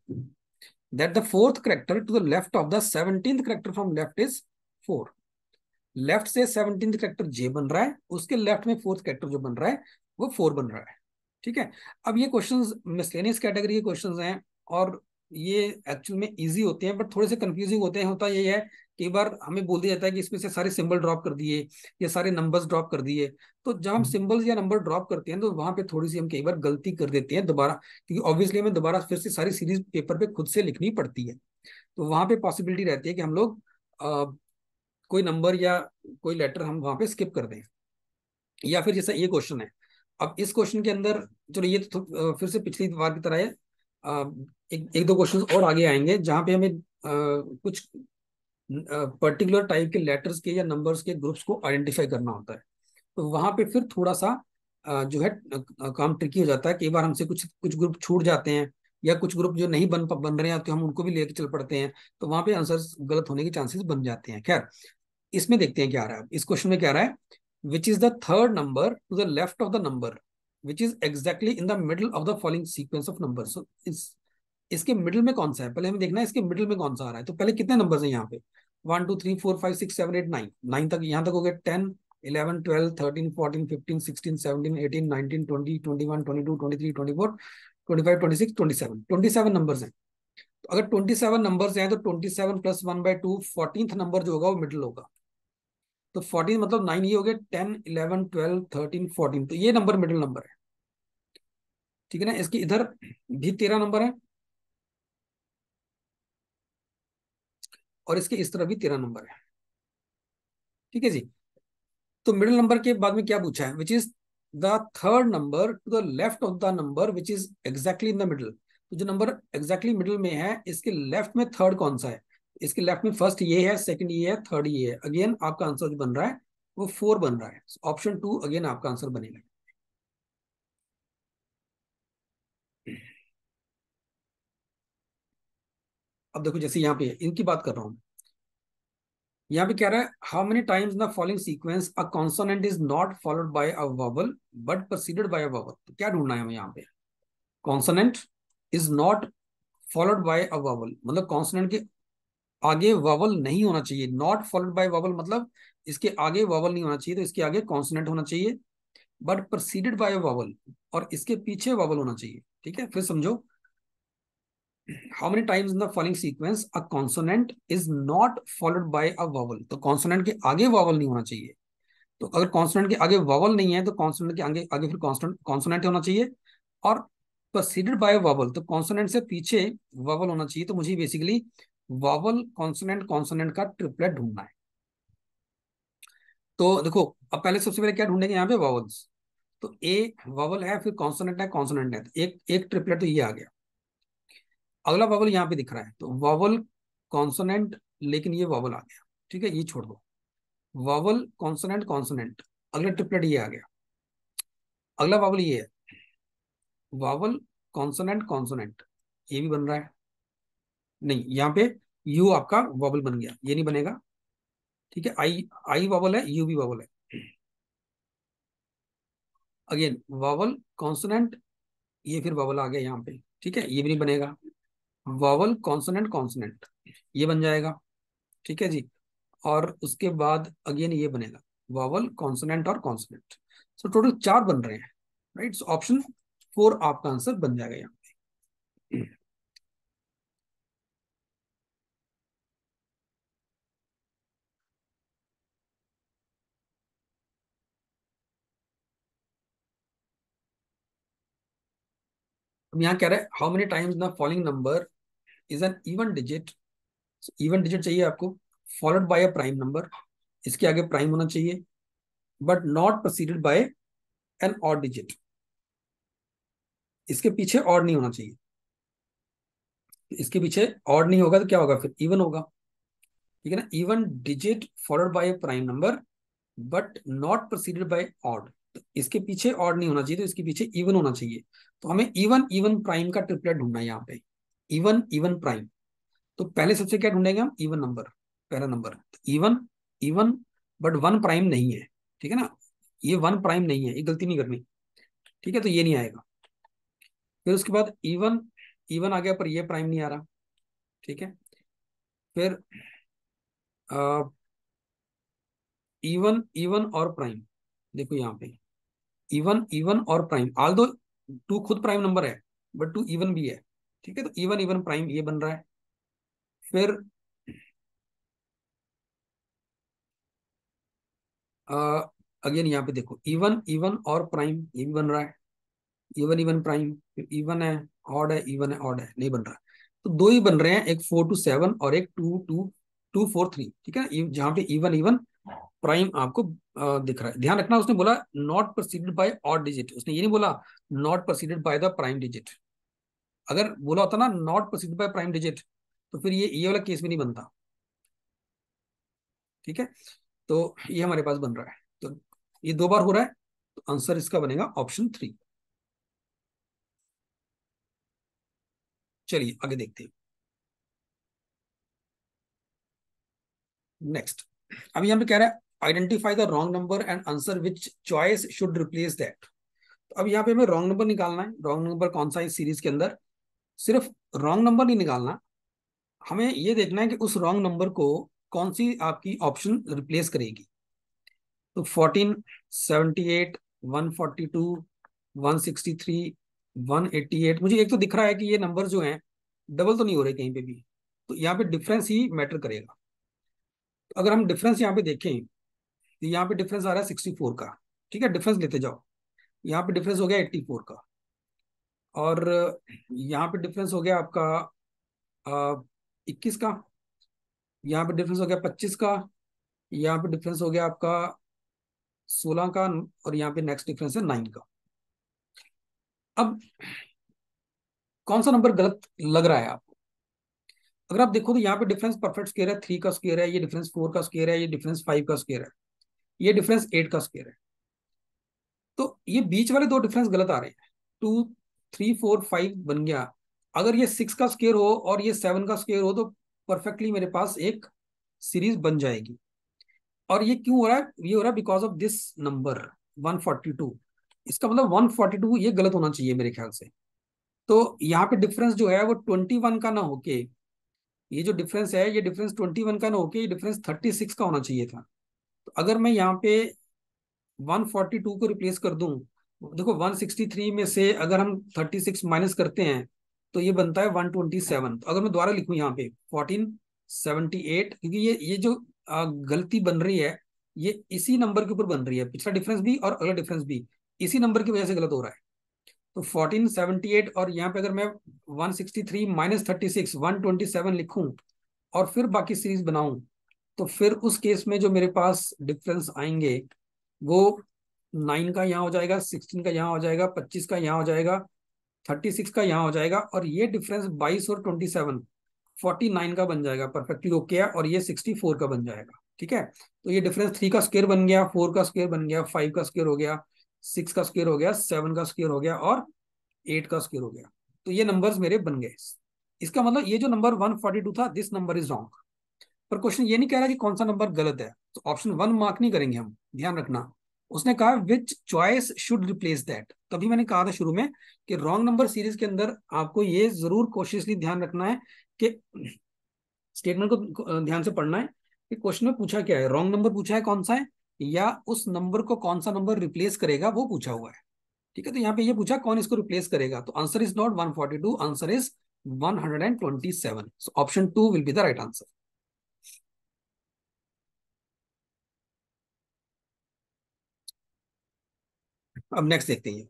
that the fourth character to the left of the 17th character from left is 4। Left से 17th करेक्टर जे बन रहा है, उसके लेफ्ट में फोर्थ करेक्टर जो बन रहा है वो 4 बन रहा है। ठीक है। अब ये क्वेश्चंस मिसलेनियस कैटेगरी के क्वेश्चंस हैं, और ये एक्चुअल में इजी होते हैं बट थोड़े से कंफ्यूजिंग होते हैं। होता ये है, कई बार हमें बोल दिया जाता है कि इसमें से सारे सिंबल ड्रॉप कर दिए या सारे नंबर्स ड्रॉप कर दिए, तो जब हम सिंबल्स या नंबर ड्रॉप करते हैं तो वहां पे थोड़ी सी हम कई बार गलती कर देते हैं दोबारा, क्योंकि ऑब्वियसली हमें दोबारा फिर से सारी सीरीज पेपर पे खुद से लिखनी पड़ती है। तो वहां पे पॉसिबिलिटी रहती है कि हम लोग कोई नंबर या कोई लेटर हम वहां पे स्किप कर दें, या फिर जैसा ये क्वेश्चन है। अब इस क्वेश्चन के अंदर, चलो ये तो फिर से पिछली बार की तरह है, एक दो क्वेश्चन और आगे आएंगे जहां पे हमें कुछ पर्टिकुलर टाइप के लेटर्स के या नंबर्स के ग्रुप्स को आइडेंटिफाई करना होता है। तो वहां पे फिर थोड़ा सा जो है काम ट्रिकी हो जाता है। कई बार हमसे कुछ कुछ ग्रुप छूट जाते हैं, या कुछ ग्रुप जो नहीं बन रहे हैं तो हम उनको भी लेके चल पड़ते हैं, तो वहां पे आंसर गलत होने के चांसेस बन जाते हैं। खैर, इसमें देखते हैं क्या आ रहा है। इस क्वेश्चन में क्या आ रहा है, which is the third number to the left of the number which is exactly in the middle of the following sequence of number. So इसके मिडिल में कौन सा है, पहले हमें देखना है इसके मिडिल में कौन सा आ रहा है। तो पहले कितने नंबर्स हैं यहाँ पे, 1 2 3 4 5 6 7 8 9, 9 तक, यहाँ तक हो गया 10 11 12 13 14 15 16 17 18 19 20 21 22 23 24 25 26 27, 27 नंबर्स हैं। तो अगर 27 नंबर्स हैं तो 27 प्लस 1/2, 14th नंबर जो होगा वो मिडिल होगा। तो 14 मतलब 9, ये हो गया 10 11 12 13 14, तो ये नंबर मिडिल नंबर है। ठीक है ना। इसके इधर भी 13 नंबर है, और इसके इस तरफ भी 13 नंबर है। ठीक है जी। तो मिडिल नंबर के बाद में क्या पूछा है, which is the third number to the left of the number which is exactly in the middle. तो जो नंबर एग्जैक्टली मिडिल में है, इसके लेफ्ट में थर्ड कौन सा है। इसके लेफ्ट में फर्स्ट ये है, सेकंड ये है, थर्ड ये है। अगेन आपका आंसर जो बन रहा है वो 4 बन रहा है। ऑप्शन 2 अगेन आपका आंसर बनेगा। अब देखो, जैसे यहाँ पे इनकी बात कर रहा हूँ, यहाँ पे क्या रहा है, how many times in the following sequence a consonant is not followed by a vowel but proceeded by a vowel. तो क्या ढूंढना है हमें यहाँ पे, consonant is not followed by a vowel, मतलब कॉन्सोनेंट के आगे वॉवल नहीं होना चाहिए। नॉट फॉलोड बाय वॉवल मतलब इसके आगे वॉवल नहीं होना चाहिए, तो इसके आगे कॉन्सोनेंट होना चाहिए। But proceeded by a vowel, और इसके पीछे वॉवल होना चाहिए। ठीक है, फिर समझो, how many times in the following sequence a consonant is not followed by a vowel, तो कॉन्सोनेंट के आगे वॉवल नहीं होना चाहिए। तो अगर कॉन्सोनेंट के आगे वॉवल नहीं है तो कॉन्सोनेंट के आगे आगे फिर कॉन्सोनेंट कॉन्सोनेंट होना चाहिए। और प्रोसीडेड बाय वॉवल, तो कॉन्सोनेंट से पीछे वॉवल होना चाहिए। तो मुझे बेसिकली वॉवल कॉन्सोनेंट कॉन्सोनेंट का ट्रिपलेट ढूंढना है। तो देखो, अब पहले सबसे पहले क्या ढूंढेंगे यहाँ पे, वॉवल्स। तो ए वॉवल है, फिर कॉन्सोनेंट है, तो एक एक ट्रिपलेट तो ये आ गया। अगला वॉवल यहाँ पे दिख रहा है, तो वॉवल कॉन्सोनेंट, लेकिन ये वॉवल आ गया। ठीक है, ये छोड़ दो, वॉवल कॉन्सोनेंट कॉन्सोनेंट, अगला ट्रिपलेट ये आ गया। अगला वॉवल ये है, वावल कॉन्सोनेंट कॉन्सोनेंट, ये भी बन रहा है। नहीं, यहाँ पे यू आपका वॉवल बन गया, ये नहीं बनेगा। ठीक है, आई आई वॉवल है, यू भी वॉवल है। अगेन वॉवल कॉन्सोनेंट, ये फिर वॉवल आ गया यहाँ पे। ठीक है, ये भी नहीं बनेगा। वॉवल कॉन्सोनेंट कॉन्सोनेंट, ये बन जाएगा। ठीक है जी। और उसके बाद अगेन ये बनेगा, वावल, कॉन्सोनेंट और कॉन्सोनेंट। सो टोटल 4 बन रहे हैं, राइट। सो ऑप्शन 4 आपका आंसर बन जाएगा यहाँ पे। अब यहाँ कह रहा है how many times the following number is an even digit. Even digit चाहिए आपको, followed by a prime number, इसके आगे प्राइम होना चाहिए, but not proceeded by an odd digit, इसके पीछे ऑड नहीं होना चाहिए। इसके पीछे ऑड नहीं होगा तो क्या होगा, फिर इवन होगा, ठीक है ना। Even digit followed by a prime number but not proceeded by odd, तो इसके पीछे ऑड नहीं होना चाहिए, तो इसके पीछे इवन होना चाहिए। तो हमें इवन इवन प्राइम का ट्रिपलेट ढूंढना है यहाँ पे, इवन इवन प्राइम। तो पहले सबसे क्या ढूंढेंगे हम, इवन नंबर, पहला number even, even but one prime नहीं है, ठीक है ना। ये वन प्राइम नहीं है, ये गलती नहीं करनी, ठीक है, तो ये नहीं आएगा। फिर उसके बाद इवन, इवन आ गया पर ये प्राइम नहीं आ रहा, ठीक है। फिर इवन इवन और प्राइम, देखो यहाँ पे इवन इवन और प्राइम, आल दो टू खुद प्राइम नंबर है बट टू इवन भी है, ठीक है। तो इवन इवन प्राइम ये बन रहा है। फिर अगेन यहाँ पे देखो इवन इवन और प्राइम ये भी बन रहा है, इवन इवन प्राइम, फिर इवन है, ऑड है, इवन है, ऑड है, नहीं बन रहा। तो दो ही बन रहे हैं, एक 4 to 7 और एक 2 2 2 4 3, ठीक है ना। जहाँ पे इवन इवन प्राइम आपको दिख रहा है। ध्यान रखना, उसने बोला not proceeded by odd digit, उसने ये नहीं बोला not proceeded by the prime digit. अगर बोला होता ना not proceeded by prime digit, तो फिर ये वाला केस भी नहीं बनता, ठीक है। तो ये हमारे पास बन रहा है, तो ये 2 बार हो रहा है, तो आंसर इसका बनेगा ऑप्शन 3। चलिए आगे देखते हैं नेक्स्ट। अब यहाँ पे कह रहा है identify the wrong number and answer which choice should replace that. तो अब यहाँ पे हमें रॉन्ग नंबर निकालना है। रॉन्ग नंबर कौन सा है इस सीरीज के अंदर, सिर्फ रॉन्ग नंबर नहीं निकालना, हमें ये देखना है कि उस रॉन्ग नंबर को कौन सी आपकी ऑप्शन रिप्लेस करेगी। तो 14, 78, 142, 163, 188, मुझे एक तो दिख रहा है कि ये नंबर जो हैं डबल तो नहीं हो रहे कहीं पे भी, तो यहाँ पे डिफरेंस ही मैटर करेगा। तो अगर हम डिफरेंस यहाँ पे देखें, तो यहाँ पे डिफरेंस आ रहा है 64 का, ठीक है, डिफरेंस लेते जाओ। यहाँ पे डिफरेंस हो गया 84 का, और यहाँ पे डिफरेंस हो गया आपका 21 का, यहाँ पे डिफरेंस हो गया 25 का, यहाँ पे डिफरेंस हो गया आपका 16 का, और यहाँ पे नेक्स्ट डिफरेंस है 9 का। अब कौन सा नंबर गलत लग रहा है आपको। अगर आप देखो तो यहाँ पे डिफरेंस परफेक्ट स्क्वायर है, 3 का स्क्वायर है, ये डिफरेंस 4 का स्क्वायर है, ये डिफरेंस 5 का स्क्वायर है, ये डिफरेंस 8 का स्क्वायर है। तो ये बीच वाले दो डिफरेंस गलत आ रहे हैं। 2 3 4 5 बन गया, अगर ये 6 का स्क्वायर हो और ये 7 का स्क्वायर हो तो परफेक्टली मेरे पास एक सीरीज बन जाएगी। और ये क्यों हो रहा है, ये हो रहा है बिकॉज ऑफ दिस नंबर 142। इसका मतलब 142 ये गलत होना चाहिए मेरे ख्याल से। तो यहाँ पे डिफरेंस जो है वो 21 का ना होके, ये जो डिफरेंस है ये डिफरेंस 21 का ना होके ये डिफरेंस 36 का होना चाहिए था। तो अगर मैं यहाँ पे 142 को रिप्लेस कर दूं, देखो 163 में से अगर हम 36 माइनस करते हैं तो ये बनता है 127। तो अगर मैं दोबारा लिखूं यहाँ पे 1478, क्योंकि ये जो गलती बन रही है ये इसी नंबर के ऊपर बन रही है, पिछला डिफरेंस भी और अगला डिफरेंस भी इसी नंबर की वजह से गलत हो रहा है। तो 1478 और यहाँ पे अगर मैं 163 माइनस 36 127 लिखूं और फिर बाकी सीरीज बनाऊं, तो फिर उस केस में जो मेरे पास डिफरेंस आएंगे वो 9 का यहाँ हो जाएगा, 16 का यहाँ हो जाएगा, 25 का यहाँ हो जाएगा, 36 का यहाँ हो जाएगा, और ये डिफरेंस 22 और 27 49 का बन जाएगा, परफेक्टली ओके है, और ये 64 का बन जाएगा, ठीक है। तो ये डिफरेंस 3 का स्क्वायर बन गया, 4 का स्क्वायर बन गया, 5 का स्क्वायर हो गया, 6 का स्क्वायर हो गया, 7 का स्क्वायर हो गया, और 8 का स्क्वायर हो गया। तो ये नंबर्स मेरे बन गए। इसका मतलब ये जो नंबर 142 था, दिस नंबर इज रॉन्ग। पर क्वेश्चन ये नहीं कह रहा कि कौन सा नंबर गलत है, तो ऑप्शन 1 मार्क नहीं करेंगे हम, ध्यान रखना। उसने कहा विच चॉइस शुड रिप्लेस दैट, तभी मैंने कहा था शुरू में कि रॉन्ग नंबर सीरीज के अंदर आपको ये जरूर कॉशियसली ध्यान रखना है कि स्टेटमेंट को ध्यान से पढ़ना है कि क्वेश्चन में पूछा क्या है, रॉन्ग नंबर पूछा है कौन सा है, या उस नंबर को कौन सा नंबर रिप्लेस करेगा वो पूछा हुआ है। ठीक है, तो यहाँ पे ये पूछा कौन इसको रिप्लेस करेगा, तो answer is not 142, answer is 127। So option 2 will be the right answer. अब नेक्स्ट देखते हैं।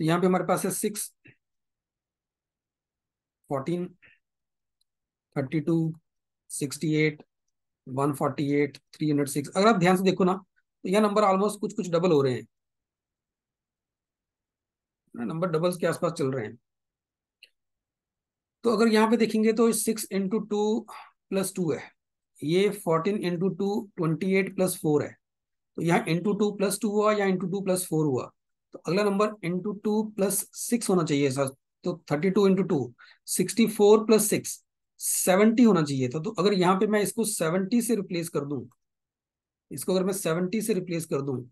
तो यहाँ पे हमारे पास है 6, 14, 32, 68, 148, 306। अगर आप ध्यान से देखो ना, तो यह नंबर ऑलमोस्ट कुछ कुछ डबल हो रहे हैं, नंबर डबल्स के आसपास चल रहे हैं। तो अगर यहाँ पे देखेंगे तो 6 × 2 + 2 है, ये 14 × 2 28 + 4 है। तो यहाँ ×2 + 2 हुआ या ×2 + 4 हुआ, तो अगला नंबर ×2 + 6 होना चाहिए सर। तो 32 × 2 64 + 6 70 होना चाहिए था। तो अगर यहाँ पे मैं इसको 70 से रिप्लेस कर दूं, इसको अगर मैं 70 से रिप्लेस कर दूं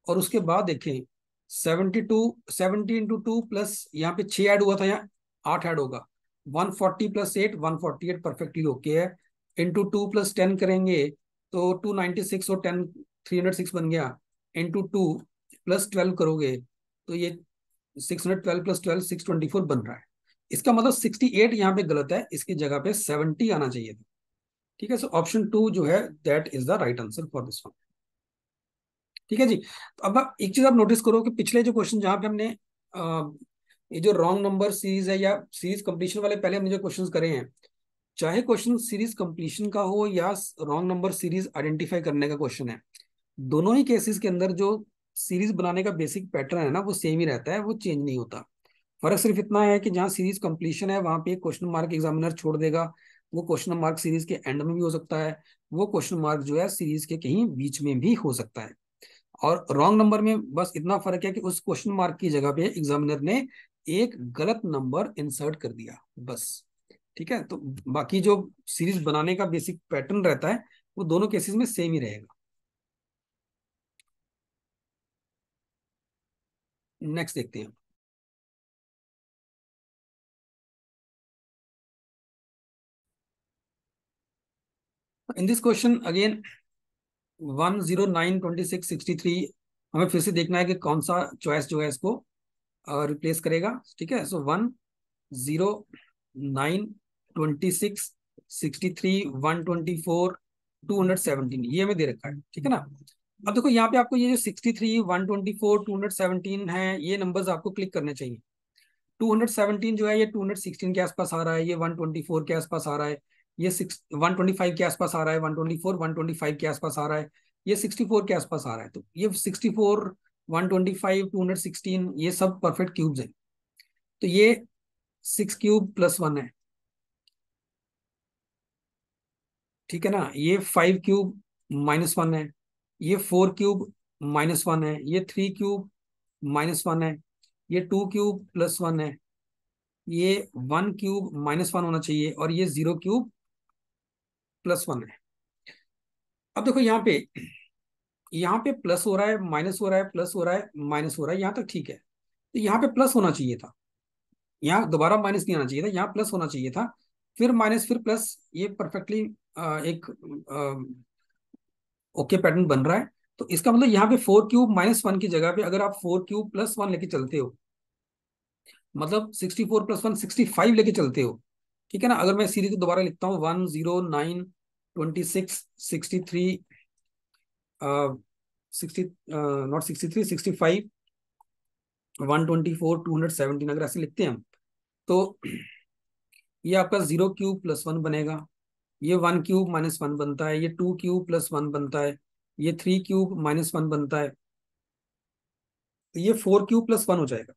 और उसके बाद देखें 72, 70 × 2 प्लस यहाँ पे 6 ऐड हुआ था, यहाँ 8 ऐड होगा, 140 + 8 148 परफेक्टली ओके है। ×2 + 10 करेंगे तो 296 और 10 306 बन गया। ×2 + 12 करोगे तो ये 612 + 12 624 बन रहा है। इसका मतलब 68 यहाँ पे गलत है, इसकी जगह पे 70 आना चाहिए था। ठीक है, सो ऑप्शन 2 जो है that is the right answer for this one. ठीक है जी। तो अब आप एक चीज आप नोटिस करो कि पिछले जो क्वेश्चन जहां पे हमने ये जो रॉन्ग नंबर सीरीज है या सीरीज कंप्लीशन वाले पहले हमने जो क्वेश्चंस करे हैं, चाहे क्वेश्चन सीरीज कंप्लीशन का हो या रॉन्ग नंबर सीरीज आइडेंटिफाई करने का क्वेश्चन है, दोनों ही केसेस के अंदर जो सीरीज बनाने का बेसिक पैटर्न है ना वो सेम ही रहता है, वो चेंज नहीं होता। फर्क सिर्फ इतना है कि जहाँ सीरीज कंप्लीशन है वहां पे एक क्वेश्चन मार्क एग्जामिनर छोड़ देगा, वो क्वेश्चन मार्क सीरीज के एंड में भी हो सकता है, वो क्वेश्चन मार्क जो है सीरीज के कहीं बीच में भी हो सकता है। और रॉन्ग नंबर में बस इतना फर्क है कि उस क्वेश्चन मार्क की जगह पे एग्जामिनर ने एक गलत नंबर इंसर्ट कर दिया, बस। ठीक है, तो बाकी जो सीरीज बनाने का बेसिक पैटर्न रहता है वो दोनों केसेस में सेम ही रहेगा। नेक्स्ट देखते हैं। इन दिस क्वेश्चन अगेन 109 26 63, हमें फिर से देखना है कि कौन सा चॉइस जो है इसको रिप्लेस करेगा। ठीक है, सो 109 26 63 124 217 ये हमें दे रखा है। ठीक है ना। अब देखो यहाँ पे आपको ये जो 63 124 217 है, ये नंबर्स आपको क्लिक करने चाहिए। 217 जो है ये 216 के आसपास आ रहा है, ये 124 के आसपास आ रहा है, ये 125 के आसपास आ रहा है, 124 125 के आसपास आ रहा है, ये 64 के आसपास आ रहा है। तो ये 64 125 216 ये सब परफेक्ट क्यूब्स हैं। तो ये 6³ + 1 है। ठीक है ना, ये 5³ - 1 है, ये 4³ - 1 है, ये 3³ - 1 है, ये 2³ + 1 है, ये 1³ - 1 होना चाहिए, और ये 0³ + 1 है। अब देखो यहाँ पे प्लस हो रहा है, माइनस हो रहा है, प्लस हो रहा है, माइनस हो रहा है, यहाँ तक ठीक है। तो यहाँ पे प्लस होना चाहिए था, यहाँ दोबारा माइनस नहीं आना चाहिए था, यहाँ प्लस होना चाहिए था, फिर माइनस फिर प्लस, ये परफेक्टली एक ओके पैटर्न बन रहा है। तो इसका मतलब यहाँ पे 4³ - 1 की जगह पे अगर आप 4³ + 1 लेके चलते हो, मतलब 64 + 1 65 लेके चलते हो। ठीक है ना, अगर मैं सीरीज को दोबारा लिखता हूँ 109 26 63 60 नॉट 63 65 124 217, अगर ऐसे लिखते हैं हम, तो ये आपका 0³ + 1 बनेगा, ये 1³ - 1 बनता है, ये 2³ + 1 बनता है, ये 3³ - 1 बनता है, तो ये 4³ + 1 हो जाएगा,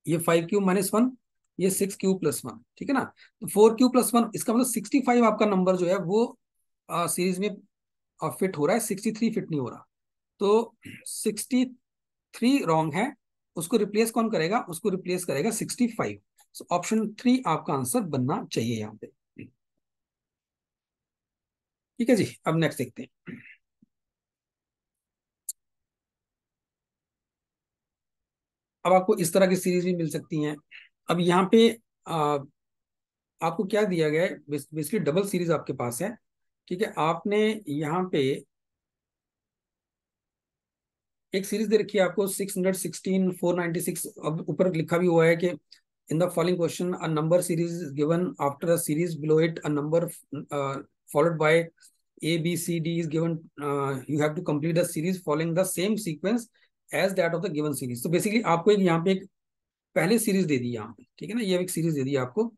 ये 5³ - 1, ये 6³ + 1। ठीक है ना। तो 4³ + 1 इसका मतलब 65 आपका नंबर जो है वो सीरीज में फिट हो रहा है, 63 फिट नहीं हो रहा। तो 63 रॉन्ग है, उसको रिप्लेस कौन करेगा, उसको रिप्लेस करेगा 65। सो ऑप्शन 3 आपका आंसर बनना चाहिए यहाँ पे। ठीक है जी, अब नेक्स्ट देखते हैं। अब आपको इस तरह की सीरीज भी मिल सकती हैं। अब यहाँ पे आपको क्या दिया गया है, बेसिकली डबल सीरीज आपके पास है। ठीक है, आपने यहाँ पे एक सीरीज दे रखी है आपको 616 496। अब ऊपर लिखा भी हुआ है कि in the following question a number series is given after a series below it a number followed by A B C D is given, you have to complete the series following the same sequence as that of the given series. तो basically आपको एक यहाँ पे एक पहले series दे दी यहाँ पे, ठीक है ना, ये एक सीरीज दे दी आपको।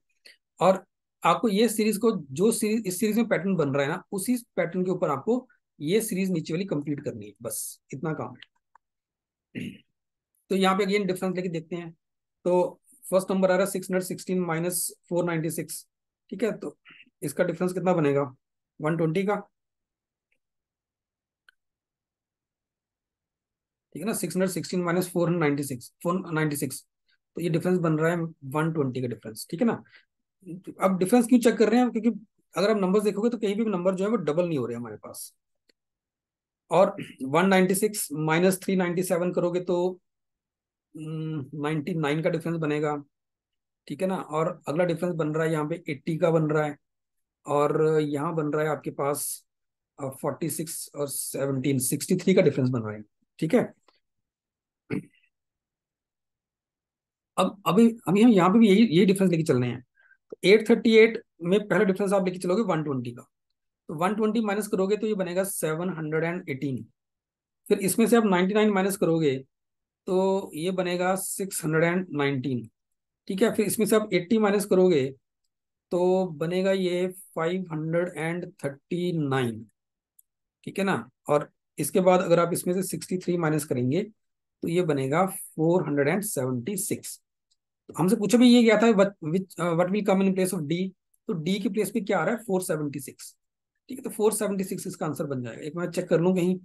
और आपको ये सीरीज को, जो सीरीज इस सीरीज में पैटर्न बन रहा है ना, उसी पैटर्न के ऊपर आपको ये सीरीज नीचे वाली कंप्लीट करनी है, बस इतना काम है। तो यहाँ पे अगेन डिफरेंस लेके देखते हैं। तो फर्स्ट नंबर आ रहा है 616 माइनस 496। ठीक है, तो इसका डिफरेंस कितना बनेगा, 120 का। ठीक है ना, 616 माइनस 496 तो ये डिफरेंस बन रहा है 120 का डिफरेंस। ठीक है ना। अब डिफरेंस क्यों चेक कर रहे हैं, क्योंकि अगर आप नंबर्स देखोगे तो कहीं भी नंबर जो है वो डबल नहीं हो रहे हमारे पास। और 196 माइनस 397 करोगे तो 99 का डिफरेंस बनेगा। ठीक है ना। और अगला डिफरेंस बन रहा है यहाँ पे 80 का बन रहा है। और यहाँ बन रहा है आपके पास 46 और 17 63 का डिफरेंस बन रहा है। ठीक है। अब अभी हम यहाँ पे भी यही डिफरेंस लेके चल रहे हैं। तो 838 में पहला डिफरेंस आप लेके चलोगे 120 का। तो 120 माइनस करोगे तो ये बनेगा 718। फिर इसमें से आप 99 माइनस करोगे तो ये बनेगा 619। ठीक है, फिर इसमें से आप 80 माइनस करोगे तो बनेगा ये 539। ठीक है ना। और इसके बाद अगर आप इसमें से 63 माइनस करेंगे तो ये बनेगा 476। तो हमसे पूछा भी ये गया था what will come in place of D. तो डी की प्लेस पे क्या आ रहा है, 476। ठीक है, तो 476 इसका आंसर बन जाएगा। एक मैं चेक कर लूँ कहीं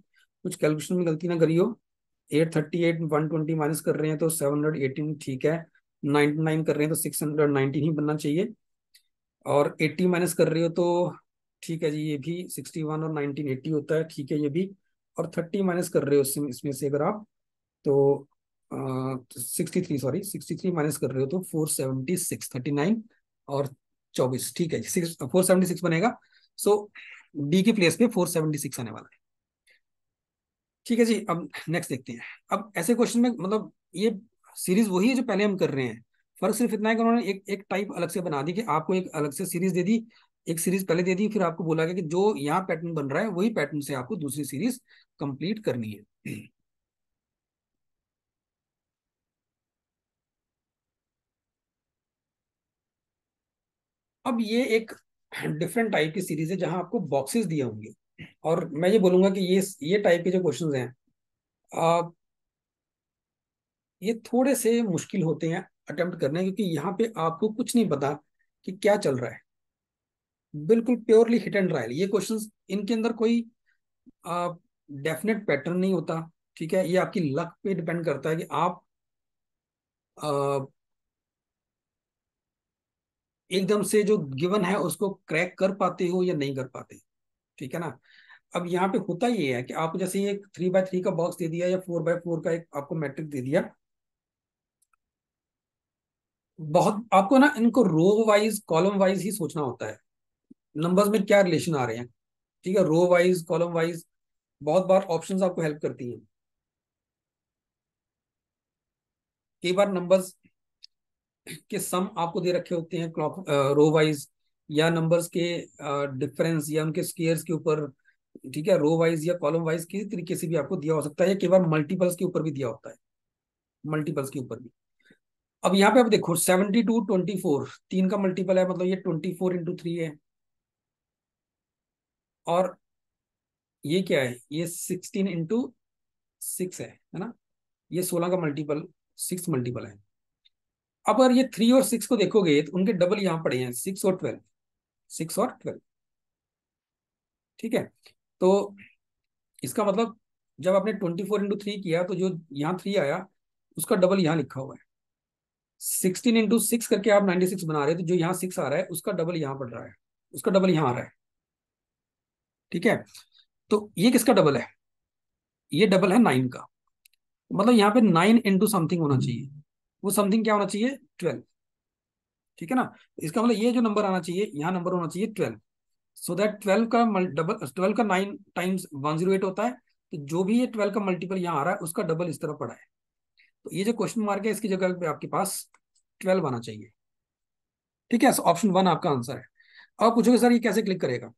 कुछ कैलकुलेशन में गलती ना करी हो। 838 120 माइनस कर रहे हैं तो 718, ठीक है। 99 कर रहे हैं तो 619 ही बनना चाहिए। और 80 माइनस कर रहे हो तो ठीक है जी, ये भी 61 और 1980 होता है, ठीक है ये भी। और 30 माइनस कर रहे हो इसमें से अगर आप, तो 63, सॉरी 63 माइनस कर रहे हो तो 476, 39 और 24, ठीक है जी, 476 बनेगा। सो डी की प्लेस पे 476 आने वाला है। ठीक है जी, अब नेक्स्ट देखते हैं। अब ऐसे क्वेश्चन में मतलब ये सीरीज वही है जो पहले हम कर रहे हैं। फर्क सिर्फ इतना है कि उन्होंने एक एक टाइप अलग से बना दी कि आपको एक अलग से सीरीज दे दी। एक सीरीज पहले दे दी, फिर आपको बोला गया कि जो यहाँ पैटर्न बन रहा है वही पैटर्न से आपको दूसरी सीरीज कंप्लीट करनी है। अब ये एक डिफरेंट टाइप की सीरीज है जहां आपको बॉक्सेस दिए होंगे। और मैं ये बोलूंगा कि ये टाइप के जो क्वेश्चंस हैं, आ, ये थोड़े से मुश्किल होते हैं अटेम्प्ट करने, क्योंकि यहाँ पे आपको कुछ नहीं पता कि क्या चल रहा है। बिल्कुल प्योरली हिट एंड ट्रायल ये क्वेश्चंस, इनके अंदर कोई डेफिनेट पैटर्न नहीं होता। ठीक है, ये आपकी लक पे डिपेंड करता है कि आप आ, एकदम से जो गिवन है उसको क्रैक कर पाते हो या नहीं कर पाते। ठीक है ना। अब यहाँ पे होता ये है कि आपको जैसे ये 3x3 का बॉक्स दे दिया या 4x4 का एक आपको मैट्रिक दे दिया। बहुत आपको ना इनको रो वाइज कॉलम वाइज ही सोचना होता है, नंबर्स में क्या रिलेशन आ रहे हैं। ठीक है, रो वाइज कॉलम वाइज बहुत बार ऑप्शंस आपको हेल्प करती हैं। कई बार नंबर्स के सम आपको दे रखे होते हैं क्लॉक रो वाइज, या नंबर्स के डिफरेंस या उनके स्केयर्स के ऊपर। ठीक है, रो वाइज या कॉलम वाइज किसी तरीके से भी आपको दिया हो सकता है, या कई बार मल्टीपल्स के ऊपर भी दिया होता है, मल्टीपल्स के ऊपर भी। अब यहाँ पे आप देखो 72 24 तीन का मल्टीपल है, मतलब ये 24 × 3 है। और ये क्या है, ये 16 × 6 है ना। ये 16 का मल्टीपल 6 मल्टीपल है। अब अगर ये 3 और 6 को देखोगे तो उनके डबल यहाँ पड़े हैं, 6 और 12, 6 और 12। ठीक है, तो इसका मतलब जब आपने 24 × 3 किया तो जो यहाँ 3 आया उसका डबल यहाँ लिखा हुआ है। 16 × 6 करके आप 96 बना रहे हो, तो जो यहाँ 6 आ रहा है उसका डबल यहाँ पड़ रहा है, उसका डबल यहाँ आ रहा है। ठीक है, तो ये किसका डबल है, ये डबल है 9 का। मतलब यहाँ पे 9 × समथिंग होना चाहिए। वो समथिंग क्या होना चाहिए, 12। ठीक है ना। इसका मतलब ये जो नंबर आना चाहिए, यहाँ नंबर होना चाहिए 12, सो दैट 12 का डबल, 12 का 9 टाइम्स 108 होता है। तो जो भी ये 12 का मल्टीपल यहाँ आ रहा है उसका डबल इस तरफ पड़ा है। तो ये जो क्वेश्चन मार्क है इसकी जगह पे आपके पास 12 आना चाहिए। ठीक है, ऑप्शन वन आपका आंसर है। अब पूछोगे सर ये कैसे क्लिक करेगा,